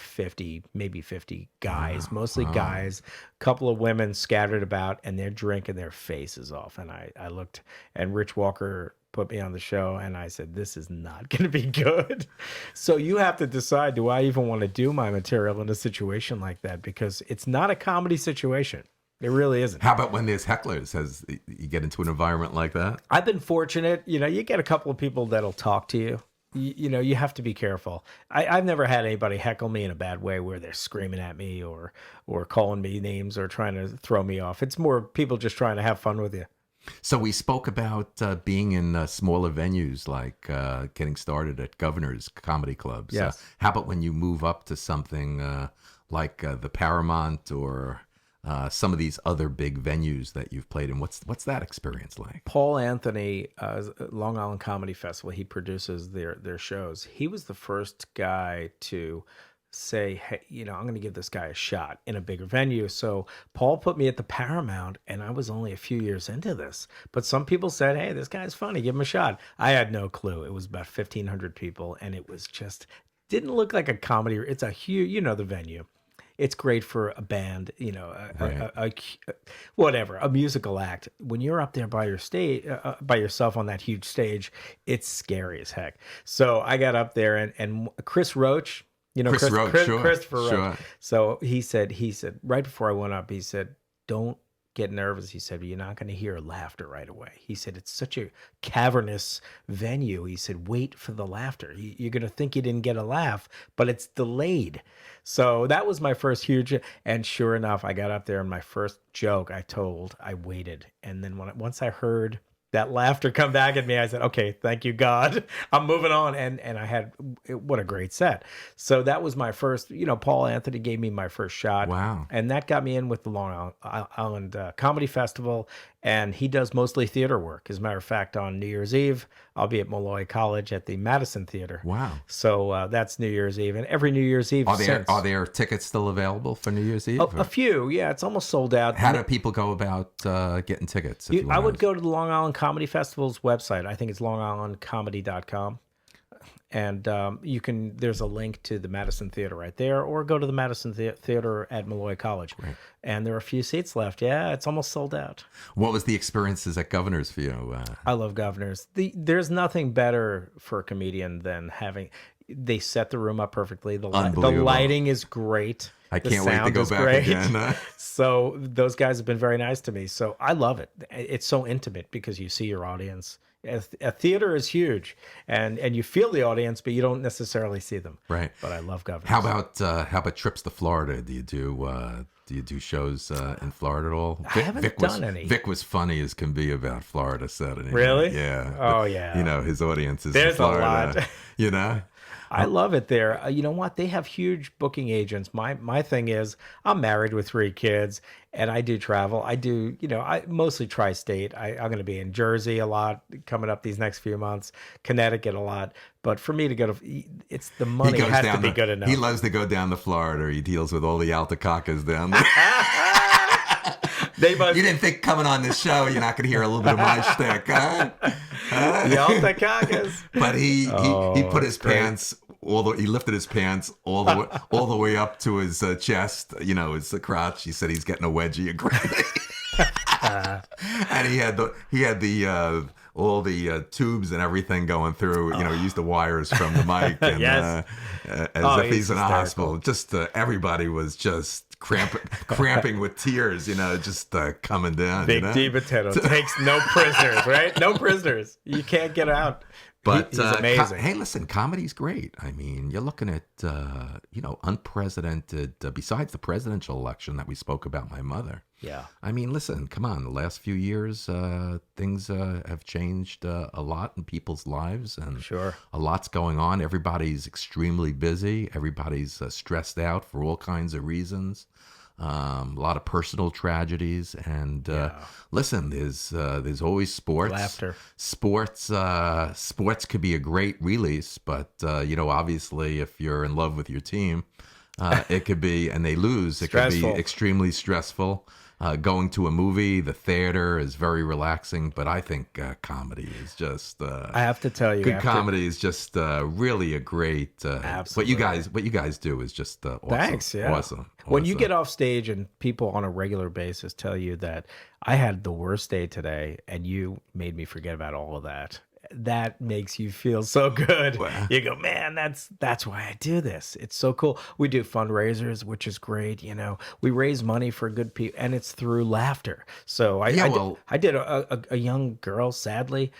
maybe 50 guys, mostly guys, a couple of women scattered about, and they're drinking their faces off. And I looked, and Rich Walker put me on the show, and I said, this is not going to be good. So you have to decide, do I even want to do my material in a situation like that? Because it's not a comedy situation. It really isn't. How about when there's hecklers? As you get into an environment like that? I've been fortunate. You get a couple of people that'll talk to you. You have to be careful. I've never had anybody heckle me in a bad way where they're screaming at me or calling me names or trying to throw me off. It's more people just trying to have fun with you. So we spoke about being in smaller venues, like getting started at Governor's comedy clubs. Yes. How about when you move up to something like the Paramount or some of these other big venues that you've played in. What's that experience like? Paul Anthony, Long Island Comedy Festival, he produces their shows. He was the first guy to say, hey, I'm going to give this guy a shot in a bigger venue. So Paul put me at the Paramount, and I was only a few years into this. But some people said, hey, this guy's funny, give him a shot. I had no clue. It was about 1,500 people, and it was just, didn't look like a comedy. It's a huge, the venue. It's great for a band, whatever, a musical act. When you're up there by yourself on that huge stage, it's scary as heck. So I got up there, and Chris Roach, Christopher Roach. Sure. So he said right before I went up, he said, don't get nervous. He said, you're not going to hear laughter right away. He said, it's such a cavernous venue. He said, wait for the laughter. You're going to think you didn't get a laugh, but it's delayed. So that was my first huge, and sure enough, I got up there and my first joke I told, I waited. And then once I heard that laughter come back at me, I said, okay, thank you, God. I'm moving on. And I had, what a great set. So that was my first, Paul Anthony gave me my first shot. Wow. And that got me in with the Long Island Comedy Festival. And he does mostly theater work. As a matter of fact, on New Year's Eve, I'll be at Molloy College at the Madison Theater. Wow. So that's New Year's Eve. And every New Year's Eve Are there tickets still available for New Year's Eve? A few, yeah. It's almost sold out. How do people go about getting tickets? I would go to the Long Island Comedy Festival's website. I think it's longislandcomedy.com. And there's a link to the Madison Theater right there, or go to the Madison Theater at Molloy College. Right. And there are a few seats left. Yeah, it's almost sold out. What was the experiences at Governor's for you? I love Governor's. There's nothing better for a comedian than they set the room up perfectly. The lighting is great. I can't wait to go back again. So those guys have been very nice to me. So I love it. It's so intimate because you see your audience. A theater is huge, and you feel the audience, but you don't necessarily see them. Right. But I love Governor's. How about trips to Florida? Do you do shows in Florida at all? I haven't done any. Vic was funny as can be about Florida setting. Really? Yeah. Oh yeah. His audience is There's in Florida. a lot. I love it there. You know what? They have huge booking agents. My thing is, I'm married with 3 kids, and I do travel. I do, I mostly tri-state. I'm going to be in Jersey a lot coming up these next few months, Connecticut a lot. But for me to go to, it's the money has to be good enough. He loves to go down to Florida. He deals with all the Altacacas down there. You didn't think coming on this show you're not going to hear a little bit of my shtick, huh? The Altacacas. But he put his pants he lifted his pants all the way up to his chest, his crotch. He said he's getting a wedgie agreement. And he had all the tubes and everything going through. He used the wires from the mic, and yes. As if he's in a hospital. Just everybody was just cramping with tears, just coming down. Big D potato takes no prisoners, right? No prisoners. You can't get out. But he's amazing. Hey, listen, comedy's great. I mean, you're looking at unprecedented. Besides the presidential election that we spoke about, my mother. Yeah. I mean, listen, come on. The last few years, things have changed a lot in people's lives, and sure, a lot's going on. Everybody's extremely busy. Everybody's stressed out for all kinds of reasons. A lot of personal tragedies, and listen, there's always sports. Laughter. Sports could be a great release, but obviously, if you're in love with your team, it could be, and they lose, it could be extremely stressful. Going to a movie, the theater is very relaxing, but I think comedy is just. I have to tell you, good comedy is just really a great. Absolutely. What you guys do is just awesome. Thanks, yeah. Awesome. When you get off stage and people on a regular basis tell you that I had the worst day today, and you made me forget about all of that. That makes you feel so good. Wow. You go, man, that's why I do this. It's so cool. We do fundraisers, which is great. We raise money for good people, and it's through laughter. So I did a young girl, sadly,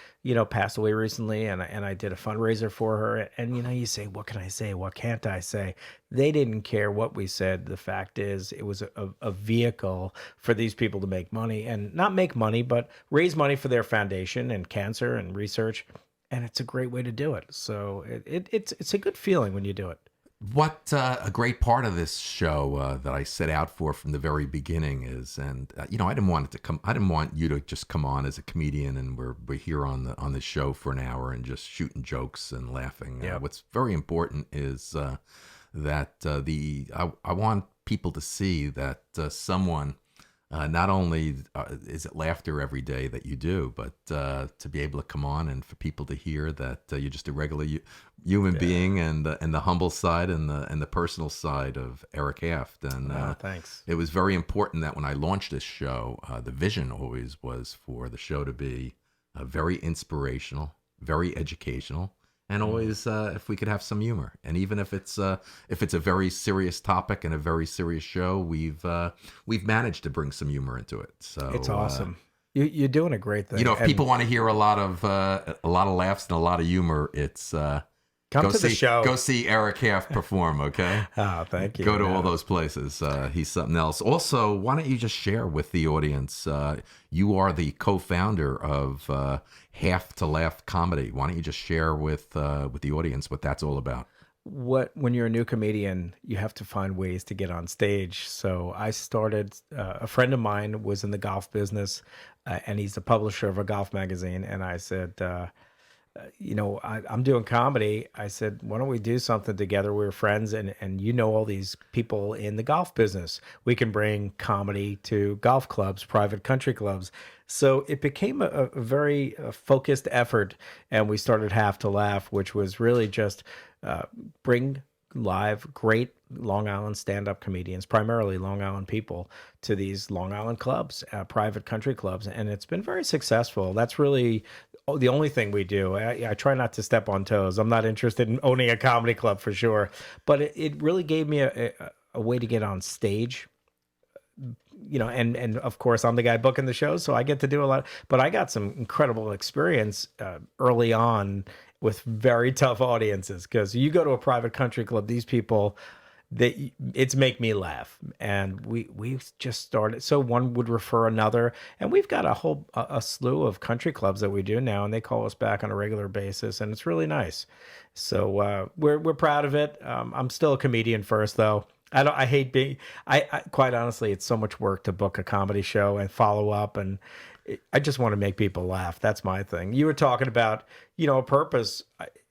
passed away recently, and I did a fundraiser for her. And you say, what can I say? What can't I say? They didn't care what we said. The fact is, it was a vehicle for these people to make money, and not make money, but raise money for their foundation and cancer and research. And it's a great way to do it. So it's a good feeling when you do it. What a great part of this show that I set out for from the very beginning is, and I didn't want it to come. I didn't want you to just come on as a comedian and we're here on the show for an hour and just shooting jokes and laughing. Yeah. What's very important is that I want people to see that someone. Not only is it laughter every day that you do, but to be able to come on and for people to hear that you're just a regular human being, and the humble side and the personal side of Eric Haft. And thanks. It was very important that when I launched this show, the vision always was for the show to be very inspirational, very educational. And always, if we could have some humor, and even if it's a very serious topic and a very serious show, we've managed to bring some humor into it. So It's awesome. You're doing a great thing. If people want to hear a lot of laughs and a lot of humor, it's come to the show. Go see Eric Haft perform. Okay. Oh, thank you. Go to all those places. He's something else. Also, why don't you just share with the audience? You are the co-founder of Haft to Laugh Comedy. Why don't you just share with the audience what that's all about? When you're a new comedian, you have to find ways to get on stage. So I started. A friend of mine was in the golf business, and he's the publisher of a golf magazine. And I said, I'm doing comedy. I said, why don't we do something together? We're friends, and you know all these people in the golf business. We can bring comedy to golf clubs, private country clubs. So it became a very focused effort, and we started Have to Laugh, which was really just bring live great Long Island stand-up comedians, primarily Long Island people, to these Long Island clubs, private country clubs, and it's been very successful. That's really the only thing we do. I try not to step on toes. I'm not interested in owning a comedy club for sure, but it really gave me a way to get on stage. And of course I'm the guy booking the show, so I get to do a lot. But I got some incredible experience early on with very tough audiences, because you go to a private country club, these people, it's make me laugh, and we just started. So one would refer another, and we've got a slew of country clubs that we do now, and they call us back on a regular basis, and it's really nice. So we're proud of it. I'm still a comedian first, though. I hate being. I quite honestly, it's so much work to book a comedy show and follow up, and I just want to make people laugh. That's my thing. You were talking about, a purpose.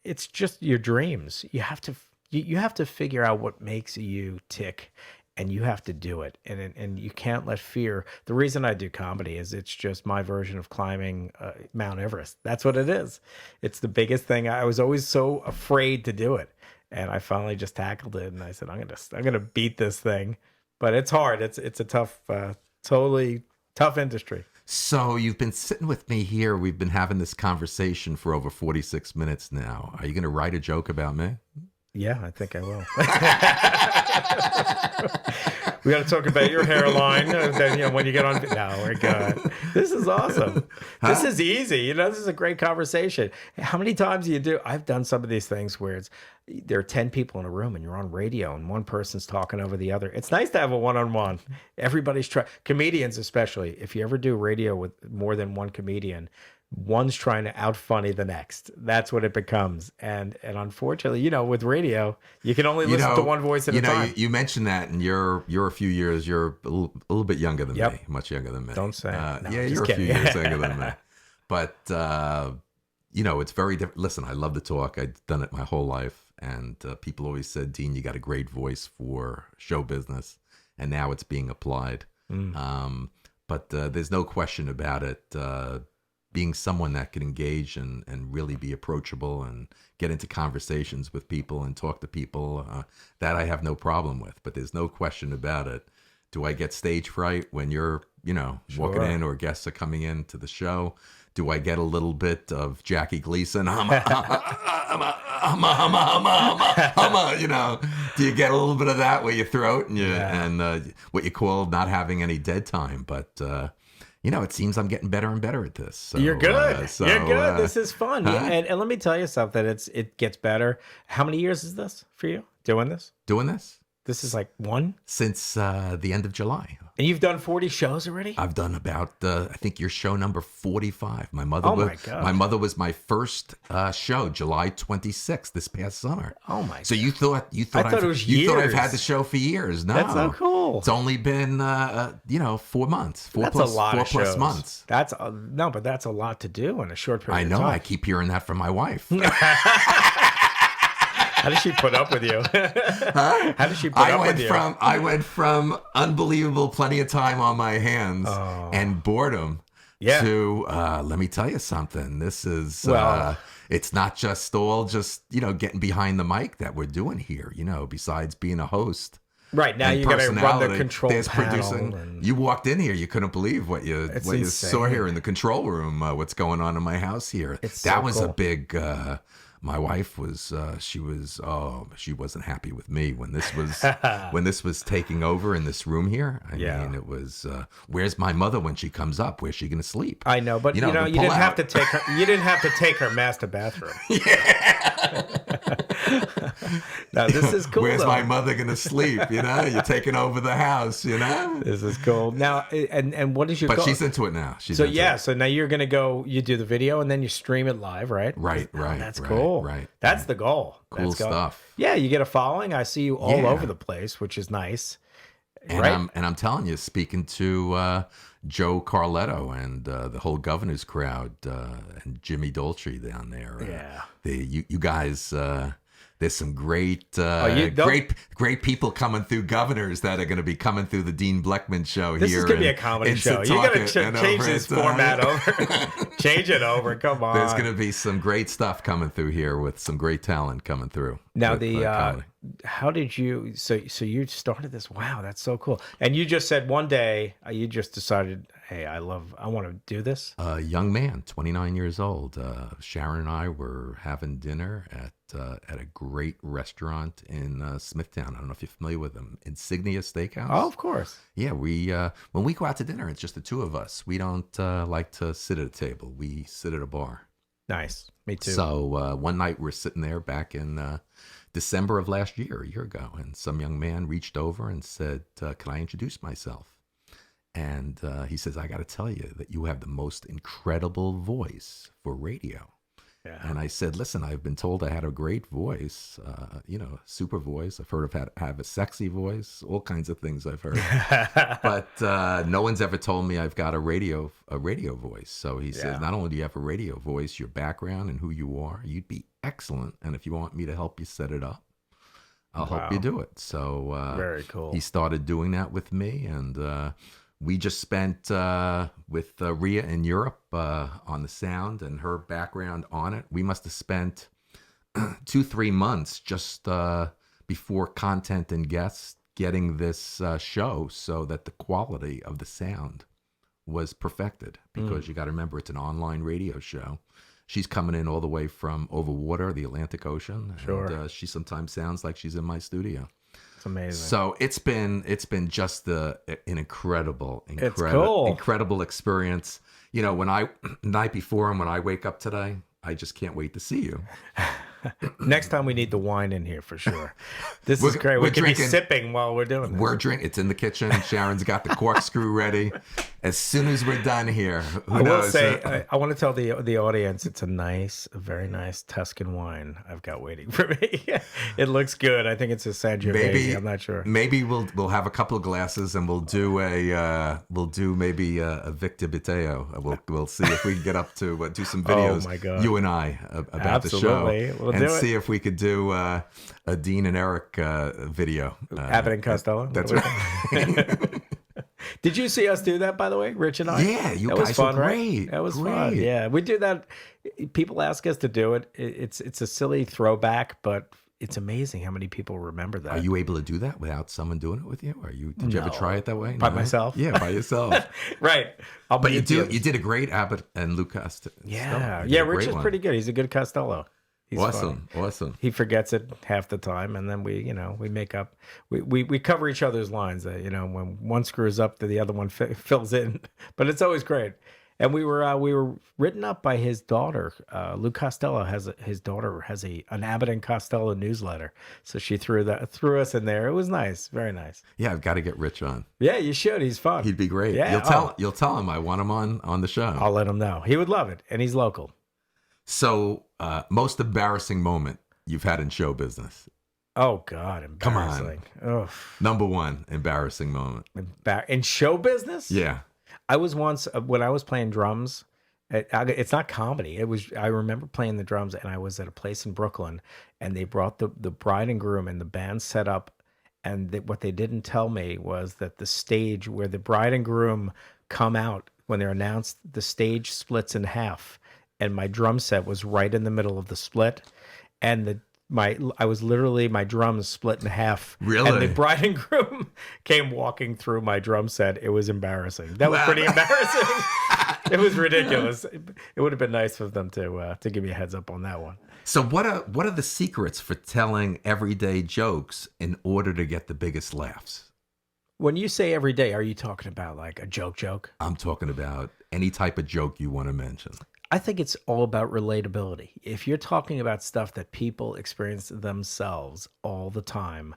It's just your dreams. You have to figure out what makes you tick, and you have to do it. And you can't let fear. The reason I do comedy is it's just my version of climbing Mount Everest. That's what it is. It's the biggest thing. I was always so afraid to do it, and I finally just tackled it. And I said, I'm gonna beat this thing, but it's hard. It's a tough, totally tough industry. So you've been sitting with me here. We've been having this conversation for over 46 minutes now. Are you going to write a joke about me? Yeah, I think I will. We got to talk about your hairline. Then, when you get on. No, we're good. This is awesome. This is easy. This is a great conversation. How many times do you do? I've done some of these things where there are 10 people in a room and you're on radio and one person's talking over the other. It's nice to have a one-on-one. Everybody's comedians, especially. If you ever do radio with more than one comedian, one's trying to out-funny the next. That's what it becomes. And unfortunately, with radio, you can only listen to one voice at a time. You mentioned that, and you're a few years, you're a little bit younger than me, much younger than me. Don't say it. No, you're a few years younger than me. But, it's very different. Listen, I love to talk. I've done it my whole life. And people always said, Dean, you got a great voice for show business. And now it's being applied. But there's no question about it. Being someone that can engage and really be approachable and get into conversations with people and talk to people, that I have no problem with. But there's no question about it. Do I get stage fright when you're, walking in or guests are coming into the show? Do I get a little bit of Jackie Gleason? Do you get a little bit of that where your throat and what you call not having any dead time? But it seems I'm getting better and better at this. So, you're good. You're good. This is fun. And let me tell you something. It gets better. How many years is this for you doing this? Doing this? This is like one? Since the end of July. And you've done 40 shows already? I've done about, I think your show number 45. My Oh, my God. My mother was my first show, July 26th, this past summer. Oh, my So God. you thought I thought it was you thought I've years. had the show for years. No. That's so cool. It's only been, 4 months. That's a lot of 4+ shows. months. No, but that's a lot to do in a short period I of know. time. I keep hearing that from my wife. How does she put up with you? How does she put up with you? I went from unbelievable plenty of time on my hands and boredom Yeah. to let me tell you something. This is Well- it's not just all getting behind the mic that we're doing here. Besides being a host. Right, now and you got to run the personality, control there's panel. producing. And... You walked in here, you couldn't believe what you insane. saw here in the control room. What's going on in my house here? It's That so was a cool. big. My wife was. She wasn't happy with me when this was taking over in this room here. I mean, it was. Where's my mother when she comes up? Where's she going to sleep? I know, but you to didn't pull have out. to take her. You didn't have to take her master bathroom. Now this is cool. Where's though. my mother going to sleep? You're taking over the house. This is cool. Now, and what is your? But goal? she's into it now. She's So into yeah, it. so now you're gonna go. You do the video and then you stream it live, right? Right. That's right, cool. Right. That's the goal. Cool That's goal. stuff. Yeah, you get a following. I see you all Yeah. over the place, which is nice. And right? I'm telling you, speaking to Joe Carletto and the whole governor's crowd and Jimmy Dolce down there. Yeah. You guys. There's some great, you don't- great people coming through governors that are going to be coming through the Dean Bleckman show This here. is gonna be a in- comedy in show. You gotta Setauket and change over this at, format over. Change it over. Come on. There's going to be some great stuff coming through here with some great talent coming through. Now with, comedy. how did you? So you started this? Wow, that's so cool. And you just said one day you just decided, hey, I want to do this. A young man, 29 years old. Sharon and I were having dinner at a great restaurant in Smithtown. I don't know if you're familiar with them, Insignia Steakhouse. Oh, of course. Yeah, we when we go out to dinner, it's just the two of us. We don't like to sit at a table. We sit at a bar. Nice. Me too. So one night we're sitting there back in December of last year, a year ago, and some young man reached over and said, "Can I introduce myself?" And he says, "I got to tell you that you have the most incredible voice for radio." Yeah. And I said, "Listen, I've been told I had a great voice, super voice. I've heard of have a sexy voice, all kinds of things I've heard, but no one's ever told me I've got a radio voice." So he says, "Not only do you have a radio voice, your background and who you are, you'd be excellent. And if you want me to help you set it up, I'll help you do it." So Very cool. He started doing that with me, and we just spent with Rhea in Europe on the sound and her background on it. We must have spent 2-3 months just before content and guests getting this show so that the quality of the sound was perfected. Because you got to remember, it's an online radio show. She's coming in all the way from over water, the Atlantic Ocean. Sure. And she sometimes sounds like she's in my studio. It's amazing. So it's been just an incredible cool. incredible experience. When night before and when I wake up today, I just can't wait to see you. Next time we need the wine in here for sure. This is great. we're We can be drinking- sipping while we're doing this. We're drinking. It's in the kitchen. Sharon's got the corkscrew ready. As soon as we're done here, who I will knows? say, I want to tell the audience, it's a very nice Tuscan wine I've got waiting for me. It looks good. I think it's a Sangiovese. I'm not sure. Maybe we'll have a couple of glasses and we'll do maybe a Victor Biteo. We'll see if we can get up to do some videos. Oh my God. You and I about Absolutely. the show, We'll and do it. see if we could do a Dean and Eric video. Abbott and Costello. That's right. Did you see us do that, by the way, Rich and I? Yeah, you that guys was fun, were right? great. That was fun. Great. Yeah, we do that. People ask us to do it. It's a silly throwback, but it's amazing how many people remember that. Are you able to do that without someone doing it with you? Did you ever try it that way? By myself? Yeah, by yourself. Right. But you did a great Abbott and Lucas. Yeah. Yeah, Rich is pretty good. He's a good Costello. He's Awesome. funny. Awesome. He forgets it half the time, and then we make up. We cover each other's lines. When one screws up, the other one fills in. But it's always great. And we were written up by his daughter. Lou Costello his daughter has an Abbott and Costello newsletter, so she threw us in there. It was nice, very nice. Yeah, I've got to get Rich on. Yeah, you should. He's fun. He'd be great. Yeah, You'll tell him I want him on the show. I'll let him know. He would love it, and he's local. So, most embarrassing moment you've had in show business? Oh God, embarrassing. Come on. Number one embarrassing moment. In show business? Yeah. I was once when I was playing drums. It's not comedy. I remember playing the drums, and I was at a place in Brooklyn, and they brought the bride and groom, and the band set up. And what they didn't tell me was that the stage where the bride and groom come out when they're announced, the stage splits in half, and my drum set was right in the middle of the split, and my drums split in half. Really? And the bride and groom came walking through my drum set. It was embarrassing. That was pretty embarrassing. It was ridiculous. It would have been nice of them to give me a heads up on that one. So what are the secrets for telling everyday jokes in order to get the biggest laughs? When you say every day, are you talking about like a joke? I'm talking about any type of joke you want to mention. I think it's all about relatability. If you're talking about stuff that people experience themselves all the time,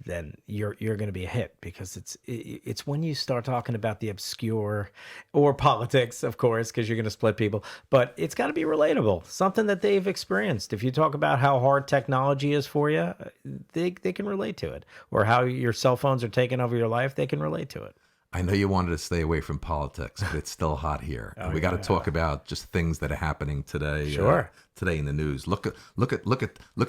then you're going to be a hit, because it's when you start talking about the obscure or politics, of course, because you're going to split people, but it's got to be relatable, something that they've experienced. If you talk about how hard technology is for you, they can relate to it, or how your cell phones are taking over your life, they can relate to it. I know you wanted to stay away from politics, but it's still hot here. We got to talk about just things that are happening today. Sure. Today in the news. Look at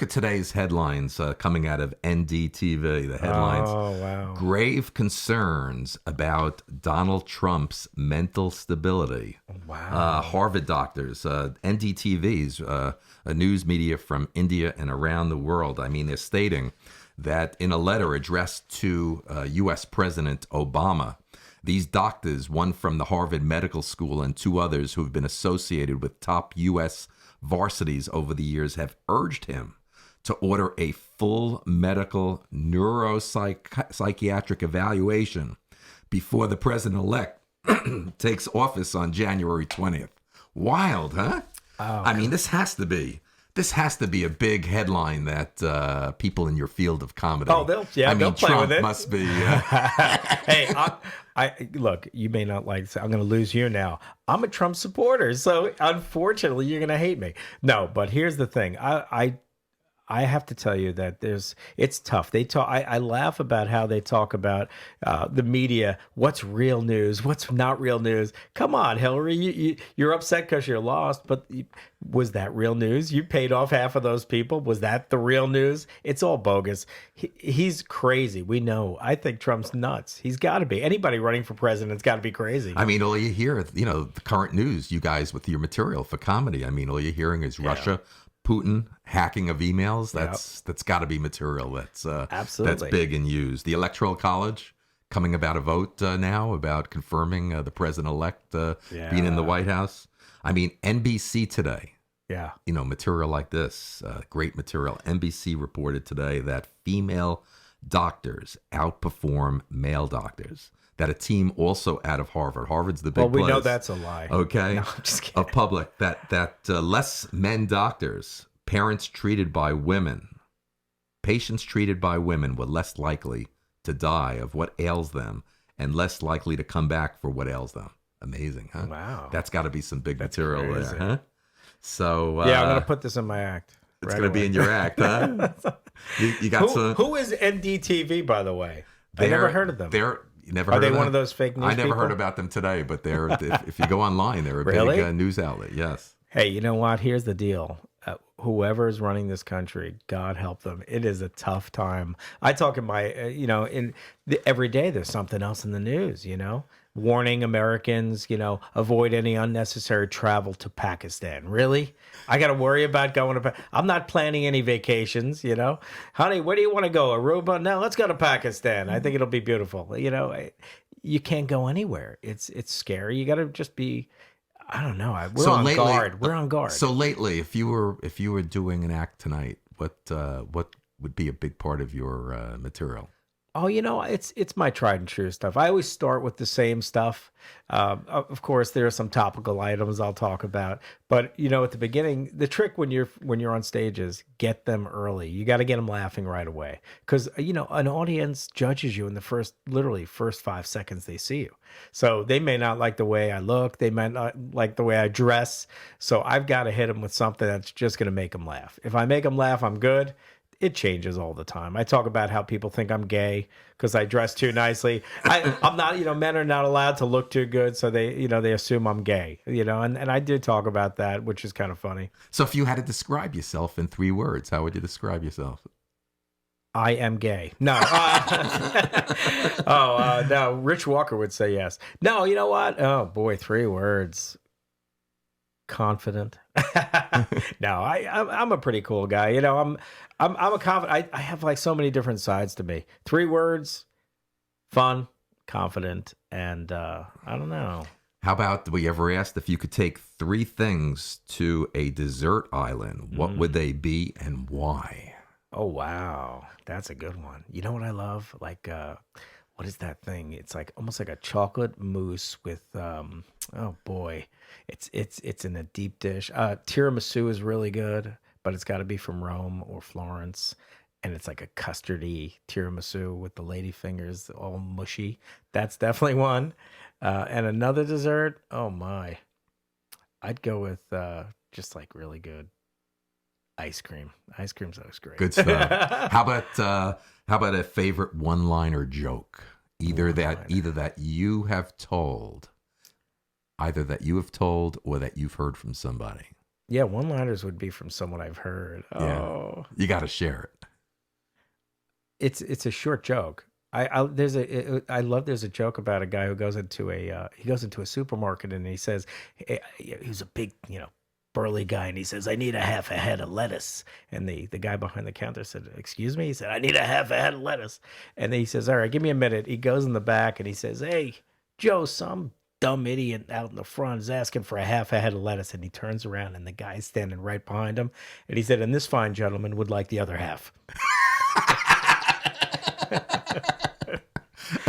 today's headlines coming out of NDTV. The headlines. Oh, wow. Grave concerns about Donald Trump's mental stability. Wow. Harvard doctors, NDTV's a news media from India and around the world. I mean, they're stating that in a letter addressed to U.S. President Obama, these doctors, one from the Harvard Medical School and two others who have been associated with top U.S. varsities over the years, have urged him to order a full medical neuropsychiatric evaluation before the president-elect takes office on January 20th. Wild, huh? Oh, I mean, this has to be a big headline that people in your field of comedy. Oh, they'll play Trump with it. Must be. Hey, look. You may not like this. I'm going to lose you now. I'm a Trump supporter, so unfortunately, you're going to hate me. No, but here's the thing. I have to tell you that it's tough. I laugh about how they talk about the media. What's real news? What's not real news? Come on, Hillary, you're upset because you're lost, but was that real news? You paid off half of those people. Was that the real news? It's all bogus. He's crazy. We know. I think Trump's nuts. He's got to be. Anybody running for president's got to be crazy. I mean, all you hear, the current news, you guys with your material for comedy. I mean, all you're hearing is Russia. Putin hacking of emails. That's got to be material. That's absolutely, that's big and used. The Electoral College coming about a vote now about confirming the president-elect being in the White House. I mean, NBC today. Yeah, material like this, great material. NBC reported today that female doctors outperform male doctors. That a team also out of Harvard's the big place. Well, we know that's a lie. Okay. No, I'm just kidding. Of public, that less men doctors, patients treated by women were less likely to die of what ails them and less likely to come back for what ails them. Amazing, huh? Wow. That's got to be some big material crazy. There, huh? So yeah, I'm going to put this in my act. It's going to be in your act, huh? you got who is NDTV, by the way? I never heard of them. Are they one of those fake news I never people? heard about them today, but they're if you go online, they're a really? big news outlet. Yes. Hey, you know what? Here's the deal. Whoever is running this country, God help them. It is a tough time. I talk in my, every day there's something else in the news, warning Americans, avoid any unnecessary travel to Pakistan. Really? I got to worry about going to I'm not planning any vacations, Honey, where do you want to go? Aruba? No, let's go to Pakistan. I think it'll be beautiful. You can't go anywhere. It's scary. You got to just be, I don't know. We're on guard. We're on guard. So lately, if you were doing an act tonight, what would be a big part of your material? Oh, it's my tried and true stuff. I always start with the same stuff. Of course, there are some topical items I'll talk about, but at the beginning, the trick when you're on stage is get them early. You got to get them laughing right away, because an audience judges you in the literally first 5 seconds they see you. So they may not like the way I look, they might not like the way I dress. So I've got to hit them with something that's just going to make them laugh. If I make them laugh, I'm good. It changes all the time. I talk about how people think I'm gay because I dress too nicely. I'm not, men are not allowed to look too good, so they assume I'm gay, and I did talk about that, which is kind of funny. So if you had to describe yourself in 3 words, how would you describe yourself? I am gay. No. No. Rich Walker would say yes. No, you know what? Oh boy, 3 words. Confident. No, I'm a pretty cool guy. I'm a confident. I have like so many different sides to me. 3 words: fun, confident, and I don't know. How about, we ever asked if you could take 3 things to a desert island? What would they be and why? Oh wow, that's a good one. You know what I love? Like, what is that thing? It's like almost like a chocolate mousse with oh boy, it's in a deep dish. Tiramisu is really good, but it's got to be from Rome or Florence, and it's like a custardy tiramisu with the lady fingers all mushy. That's definitely one. And another dessert, oh my, I'd go with just like really good ice cream. Ice cream's always great. Good stuff. How about a favorite one-liner joke? Either that you have told or that you've heard from somebody. Yeah, one-liners would be from someone I've heard. Yeah. Oh, You got to share it. it's a short joke. There's a joke about a guy who goes into a supermarket, and he says, he's a big burly guy, and he says, I need a half a head of lettuce. And the guy behind the counter said, excuse me? He said, I need a half a head of lettuce. And then he says, all right, give me a minute. He goes in the back and he says, hey, Joe, some dumb idiot out in the front is asking for a half a head of lettuce. And he turns around and the guy's standing right behind him. And he said, and this fine gentleman would like the other half.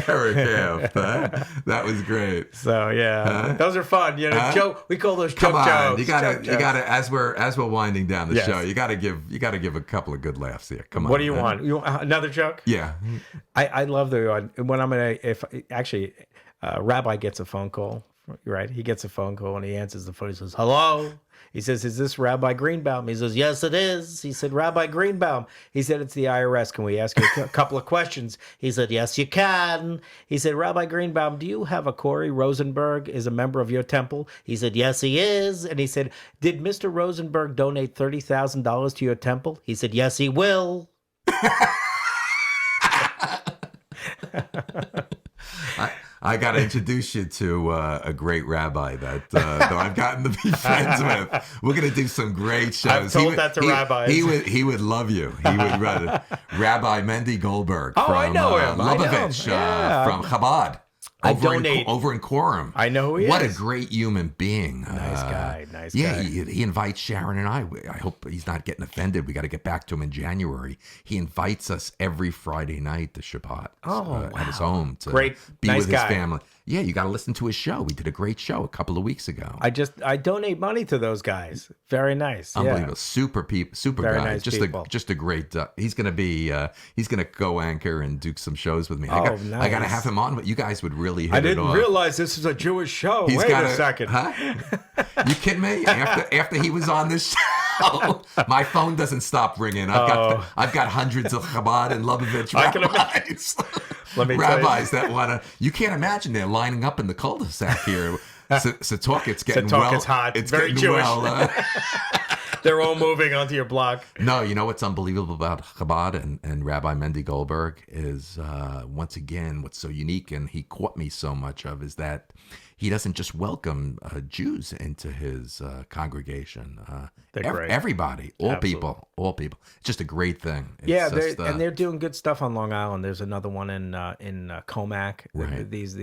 Eric Haft, huh? That was great. So yeah, those are fun. Joke. We call those joke Come on, jokes. you gotta. As we're winding down the Yes. show, you gotta give a couple of good laughs here. Come on. What do you want? You want another joke? Yeah. I love when I'm Rabbi gets a phone call, right? He gets a phone call and he answers the phone. He says, hello. He says, is this Rabbi Greenbaum? He says, yes, it is. He said, Rabbi Greenbaum. He said, it's the IRS. Can we ask you a couple of questions? He said, yes, you can. He said, Rabbi Greenbaum, do you have a Corey Rosenberg is a member of your temple? He said, yes, he is. And he said, did Mr. Rosenberg donate $30,000 to your temple? He said, yes, he will. I got to introduce you to a great rabbi that I've gotten to be friends with. We're going to do some great shows. I've told that to rabbis. He would love you. He would run Rabbi Mendy Goldberg Oh, from I know him. Lubavitch, Yeah. from Chabad. I donate. Over in Quorum. I know who he What is. a great human being. Nice guy. Yeah, guy. he invites Sharon and I hope he's not getting offended. We got to get back to him in January. He invites us every Friday night to Shabbat at his home to Great. be Nice with guy. his family. Yeah, you got to listen to his show. We did a great show a couple of weeks ago. I donate money to those guys. Very nice. Unbelievable. Yeah. Super Very guy. nice people. Just a great he's gonna go anchor and do some shows with me. Oh, I gotta nice. have him on, but you guys would really hit I it didn't off. realize this was a Jewish show. He's Wait got a second. Huh? You kidding me? After he was on this show, my phone doesn't stop ringing. I've got hundreds of Chabad and Lubavitch I can rabbis. Let me tell you. Rabbis that wanna. You can't imagine they're lining up in the cul-de-sac here. Satok, it's getting Satok well. is hot. It's Very getting Jewish. well. They're all moving onto your block. No, you know what's unbelievable about Chabad and Rabbi Mendy Goldberg is, once again, what's so unique and he caught me so much of is that he doesn't just welcome Jews into his congregation. They're great. Everybody, all Absolutely. people. It's just a great thing. It's Yeah, just, they're doing good stuff on Long Island. There's another one in Comac. Right. These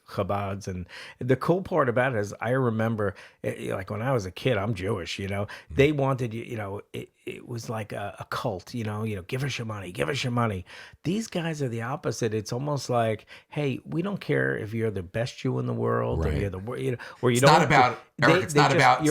Chabads, and the cool part about it is I remember, like when I was a kid, I'm Jewish. They wanted it was like a cult, give us your money, give us your money. These guys are the opposite. It's almost like, hey, we don't care if you're the best Jew in the world, or Right. you're the, or you It's don't. not about Eric. It's not about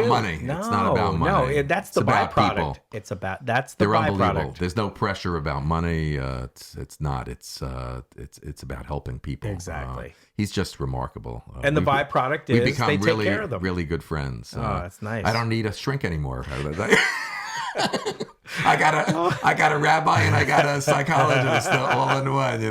money. No, it's not about money. No, that's the about byproduct. people. That's the They're unbelievable. byproduct. There's no pressure about money. It's not. It's about helping people. Exactly. He's just remarkable. And the byproduct we is become they really, take care of them. really good friends. Oh, that's nice. I don't need a shrink anymore. I got a rabbi and I got a psychologist all in one,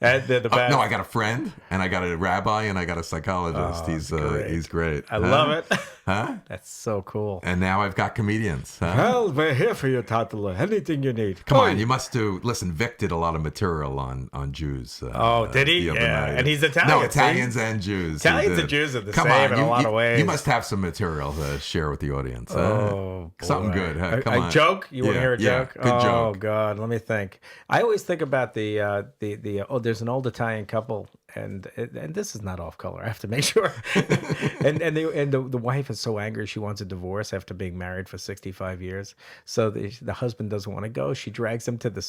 And they're the best. No, I got a friend and I got a rabbi and I got a psychologist. He's great. I love it. Huh? That's so cool. And now I've got comedians. Huh? Well, we're here for you, Tatala. Anything you need. Come on, you must do. Listen, Vic did a lot of material on Jews. Did he? the other Yeah, night. and he's Italian. No, Italians and Jews. he Italians did. and Jews are the Come same on, in a lot of ways. You must have some material to share with the audience. Oh, boy. Something good. Huh? Come a on. joke? You want to hear a joke? Good Oh, joke. God. Let me think. I always think about there's an old Italian couple, and this is not off color. I have to make sure. and the wife is so angry she wants a divorce after being married for 65 years. So the husband doesn't want to go. She drags him to the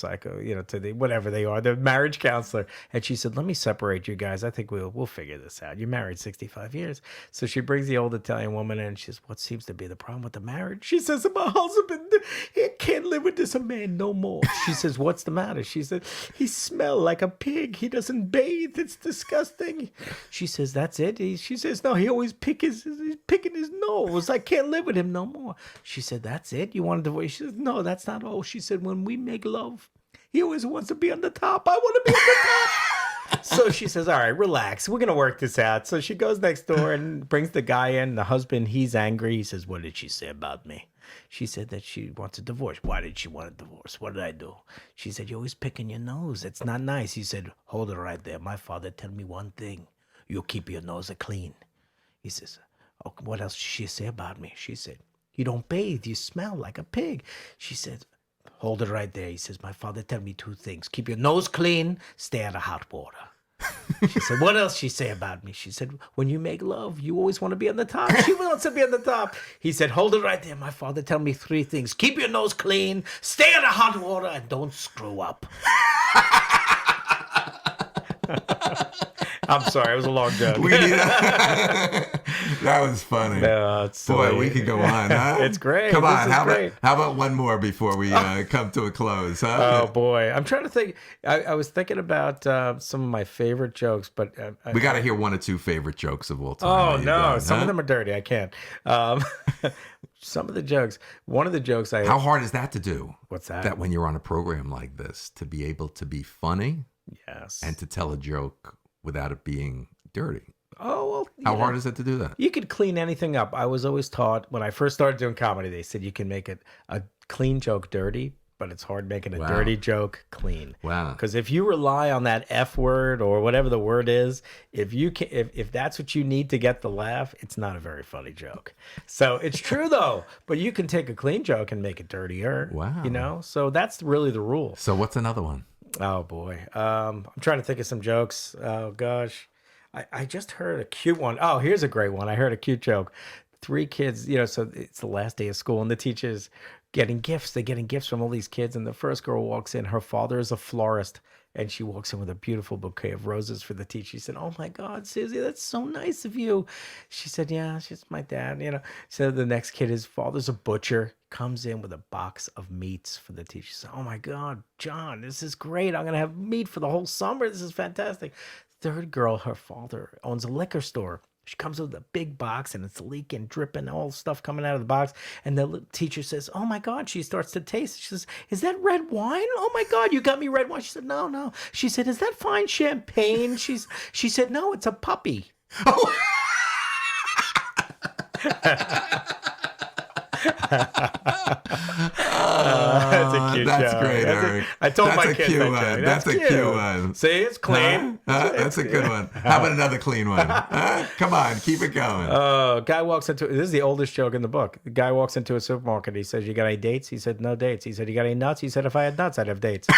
to the whatever they are, the marriage counselor, and she said, "Let me separate you guys. I think we'll figure this out. You're married 65 years." So she brings the old Italian woman in, and she says, "What seems to be the problem with the marriage?" She says, "My husband, he can't live with this man no more." She says, "What's the matter?" She said, "He smells like a pig. He doesn't bathe. It's disgusting." She says, "That's it?" She says, "No, he always he's picking his nose. I can't live with him no more." She said, "That's it? You want a divorce?" She says, "No, that's not all." She said, "When we make love, he always wants to be on the top. I want to be on the top." So she says, "All right, relax. We're going to work this out." So she goes next door and brings the guy in. The husband, he's angry. He says, "What did she say about me?" She said that she wants a divorce. "Why did she want a divorce? What did I do?" She said, "You're always picking your nose. It's not nice." He said, "Hold it right there. My father tell me one thing. You keep your nose clean." He says, "Oh, what else did she say about me?" She said, "You don't bathe. You smell like a pig." She said, "Hold it right there." He says, "My father tell me two things. Keep your nose clean, stay out of hot water." She said, "What else she say about me?" She said, "When you make love, you always want to be on the top." She wants to be on the top. He said, "Hold it right there. My father tell me three things. Keep your nose clean, stay out of hot water, and don't screw up." I'm sorry, it was a long joke. That was funny. No, it's Boy, silly. we could go on, huh? It's great. Come This on, is how great. about one more before we come to a close, huh? Oh boy, I'm trying to think. I was thinking about some of my favorite jokes, but We got to hear one or two favorite jokes of all time. oh that you've no, done, some huh? of them are dirty. I can't. Some of the jokes. One of the jokes I How hard is that to do? What's that? That when you're on a program like this, to be able to be funny Yes. and to tell a joke without it being dirty. Oh well. How hard is it to do that? You could clean anything up. I was always taught when I first started doing comedy. They said you can make a clean joke dirty, but it's hard making a Wow. dirty joke clean. Wow. Because if you rely on that F word or whatever the word is, if that's what you need to get the laugh, it's not a very funny joke. So it's true though. But you can take a clean joke and make it dirtier. Wow. So that's really the rule. So what's another one? Oh boy. I'm trying to think of some jokes. Oh gosh. I just heard a cute one. Oh, here's a great one. I heard a cute joke. 3 kids, so it's the last day of school and the teacher's getting gifts. They're getting gifts from all these kids. And the first girl walks in. Her father is a florist. And she walks in with a beautiful bouquet of roses for the teacher. She said, "Oh my God, Susie, that's so nice of you." She said, "Yeah, she's my dad." So the next kid, his father's a butcher, comes in with a box of meats for the teacher. She said, "Oh my God, John, this is great. I'm going to have meat for the whole summer. This is fantastic." Third girl, her father owns a liquor store. She comes with a big box and it's leaking, dripping, all stuff coming out of the box. And the teacher says, "Oh my God." She starts to taste. She says, "Is that red wine? Oh my God, you got me red wine." She said, "No, no." She said, "Is that fine champagne?" She said, "No, it's a puppy." That's a cute That's joke. great, Eric. I told That's my a kids cute that one. joke. That's a cute one. See, it's clean. That's a good one. How about another clean one? Come on, keep it going. Guy walks into, this is the oldest joke in the book. The guy walks into a supermarket. He says, "You got any dates?" He said, "No dates." He said, "You got any nuts?" He said, "If I had nuts, I'd have dates."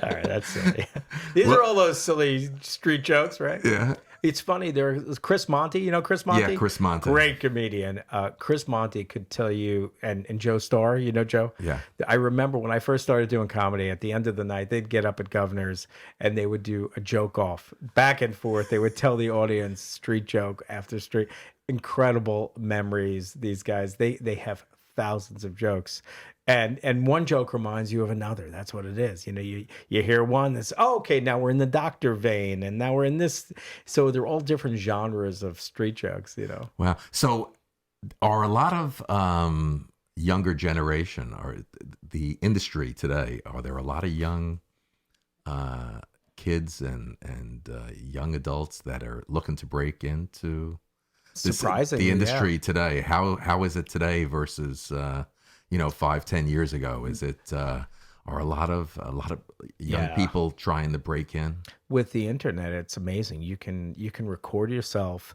All right, that's silly. These are all those silly street jokes, right? Yeah. It's funny. There's Chris Monty. You know Chris Monty? Yeah, Chris Monty. Great comedian. Chris Monty could tell you, and Joe Starr. You know Joe? Yeah. I remember when I first started doing comedy. At the end of the night, they'd get up at Governor's and they would do a joke off back and forth. They would tell the audience street joke after street. Incredible memories. These guys. They have thousands of jokes. And one joke reminds you of another. That's what it is. You know, you hear one that's, oh, okay, now we're in the doctor vein, and now we're in this. So they're all different genres of street jokes, you know. Wow. So are a lot of younger generation, or the industry today, are there a lot of young kids and young adults that are looking to break into Surprisingly, the industry today? How is it today versus 5-10 years ago? Is it are a lot of young people trying to break in? With the internet, it's amazing. You can record yourself,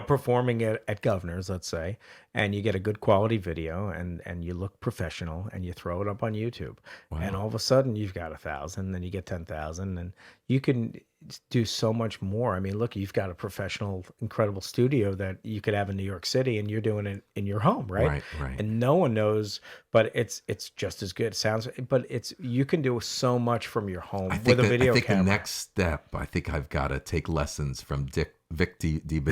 performing at Governor's, let's say, and you get a good quality video, and you look professional, and you throw it up on YouTube. Wow. And all of a sudden you've got 1,000, then you get 10,000, and you can do so much more. I mean, look, you've got a professional, incredible studio that you could have in New York City, and you're doing it in your home, right? Right. And no one knows, but it's just as good. It sounds, but you can do so much from your home with a video camera. I think the next step, I think I've got to take lessons from Vic DiBitta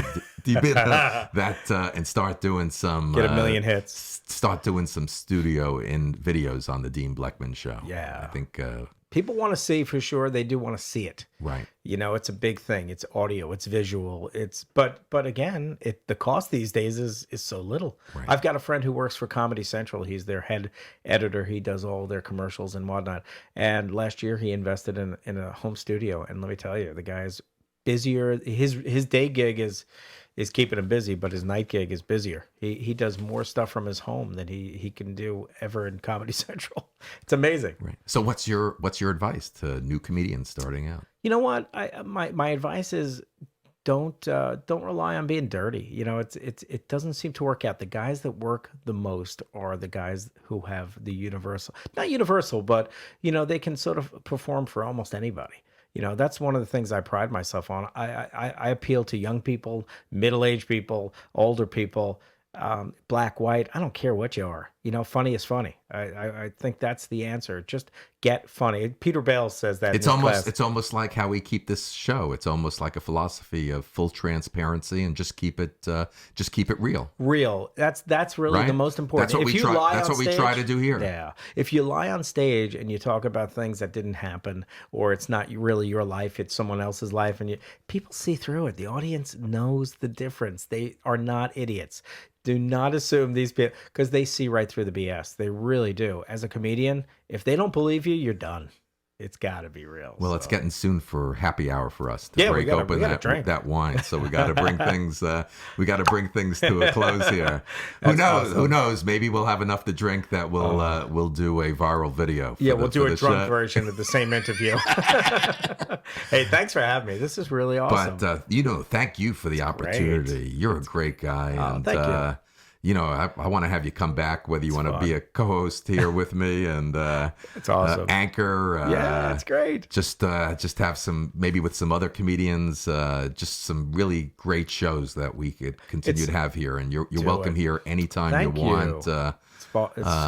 and start doing some get a million hits. Start doing some studio in videos on the Dean Bleckman Show. Yeah, I think people want to see, for sure. They do want to see it. Right. It's a big thing. It's audio. It's visual. But again, the cost these days is so little. Right. I've got a friend who works for Comedy Central. He's their head editor. He does all their commercials and whatnot. And last year he invested in a home studio. And let me tell you, the guy's busier. His day gig is keeping him busy, but his night gig is busier. He does more stuff from his home than he can do ever in Comedy Central. It's amazing. Right. So what's your advice to new comedians starting out? You know what? My advice is don't rely on being dirty. It doesn't seem to work out. The guys that work the most are the guys who have the not universal, but they can sort of perform for almost anybody. That's one of the things I pride myself on. I appeal to young people, middle-aged people, older people, black, white. I don't care what you are. Funny is funny. I think that's the answer. Just get funny. Peter Bales says that. It's almost like how we keep this show. It's almost like a philosophy of full transparency and just keep it real. Real. That's really the most important. That's what we try to do here. Yeah. If you lie on stage and you talk about things that didn't happen, or it's not really your life, it's someone else's life, and people see through it. The audience knows the difference. They are not idiots. Do not assume these people, because they see right through the BS. They really do. As a comedian, if they don't believe you, you're done. It's got to be real. Well, it's getting soon for happy hour for us to break open that wine. So we got to bring things. We got to bring things to a close here. Who knows? Awesome. Who knows? Maybe we'll have enough to drink that we'll do a viral video. We'll do a drunk version of the same interview. Hey, thanks for having me. This is really awesome. But thank you for the opportunity. Great. You're a great guy. And, thank you. I want to have you come back, whether you want to be a co-host here with me and it's awesome. Anchor. It's great. Just have some, maybe with some other comedians, just some really great shows that we could continue to have here. And you're welcome here anytime you want. It's a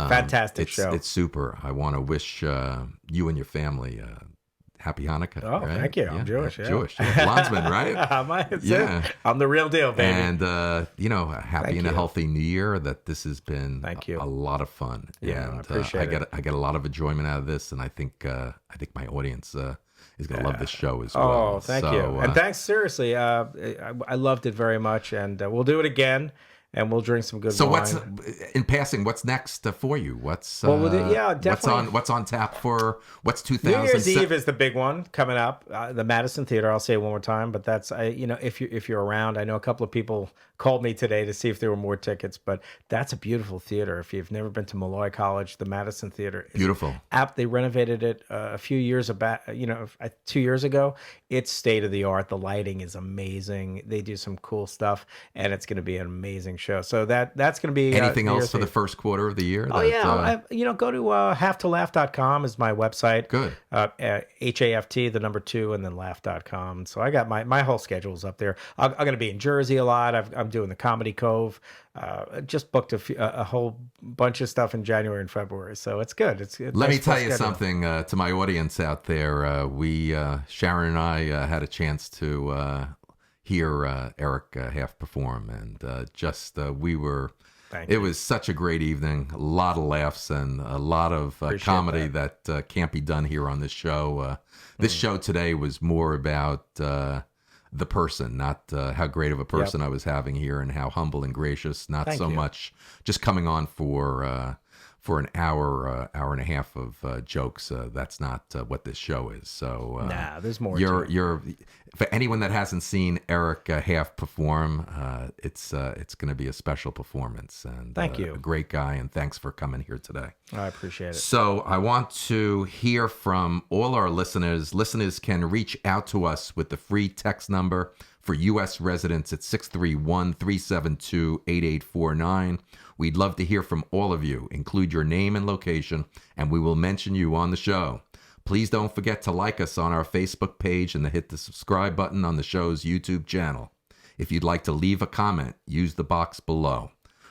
fantastic show. It's super. I want to wish you and your family Happy Hanukkah. Oh, right? Thank you. I'm Jewish. Yeah. Jewish. Landsman, right? I'm the real deal, baby. And, a happy and a healthy new year, that this has been a lot of fun. Yeah, and, I appreciate it. I get a lot of enjoyment out of this, and I think my audience is going to love this show as well. Oh, thank you. And thanks, seriously. I loved it very much, and we'll do it again. And we'll drink some good wine. What's next for you? What's definitely. What's on tap for 2000? New Year's Eve is the big one coming up. The Madison Theater. I'll say it one more time, but that's if you're around. I know a couple of people called me today to see if there were more tickets, but that's a beautiful theater. If you've never been to Malloy College, the Madison Theater is beautiful. They renovated it a few years back. 2 years ago. It's state of the art. The lighting is amazing. They do some cool stuff, and it's going to be an amazing show. So that's going to be Anything New else Year's for the Eve. first quarter of the year? Oh, yeah. Go to haftolaugh.com is my website. Good. HAFT, the number 2, and then laugh.com. So I got my whole schedule's up there. I'm going to be in Jersey a lot. I'm doing the Comedy Cove. Just booked a whole bunch of stuff in January and February. So it's good. Let me tell you something to my audience out there. Sharon and I had a chance to hear Eric Haft perform, and it was such a great evening. A lot of laughs and a lot of comedy that can't be done here on this show. This show today was more about the person, not how great of a person I was having here and how humble and gracious, not so much just coming on for an hour and a half of jokes. That's not what this show is. So there's more. For anyone that hasn't seen Eric Haft perform, it's going to be a special performance. And thank you, a great guy, and thanks for coming here today. I appreciate it. So I want to hear from all our listeners. Listeners can reach out to us with the free text number for U.S. residents at 631-372-8849. We'd love to hear from all of you. Include your name and location, and we will mention you on the show. Please don't forget to like us on our Facebook page and to hit the subscribe button on the show's YouTube channel. If you'd like to leave a comment, use the box below.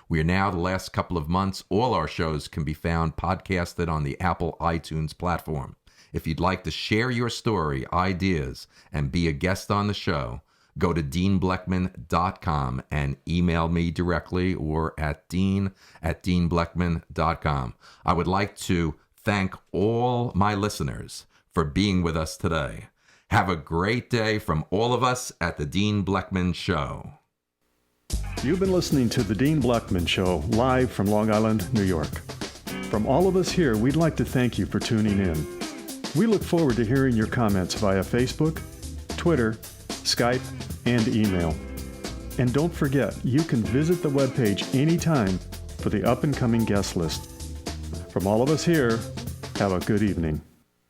We are now, the last couple of months, all our shows can be found podcasted on the Apple iTunes platform. If you'd like to share your story, ideas, and be a guest on the show, go to deanbleckman.com and email me directly or at dean@deanbleckman.com. I would like to thank all my listeners for being with us today. Have a great day from all of us at the Dean Bleckman Show. You've been listening to the Dean Bleckman Show, live from Long Island, New York. From all of us here, we'd like to thank you for tuning in. We look forward to hearing your comments via Facebook, Twitter, Skype, and email. And don't forget, you can visit the webpage anytime for the up-and-coming guest list. From all of us here, have a good evening.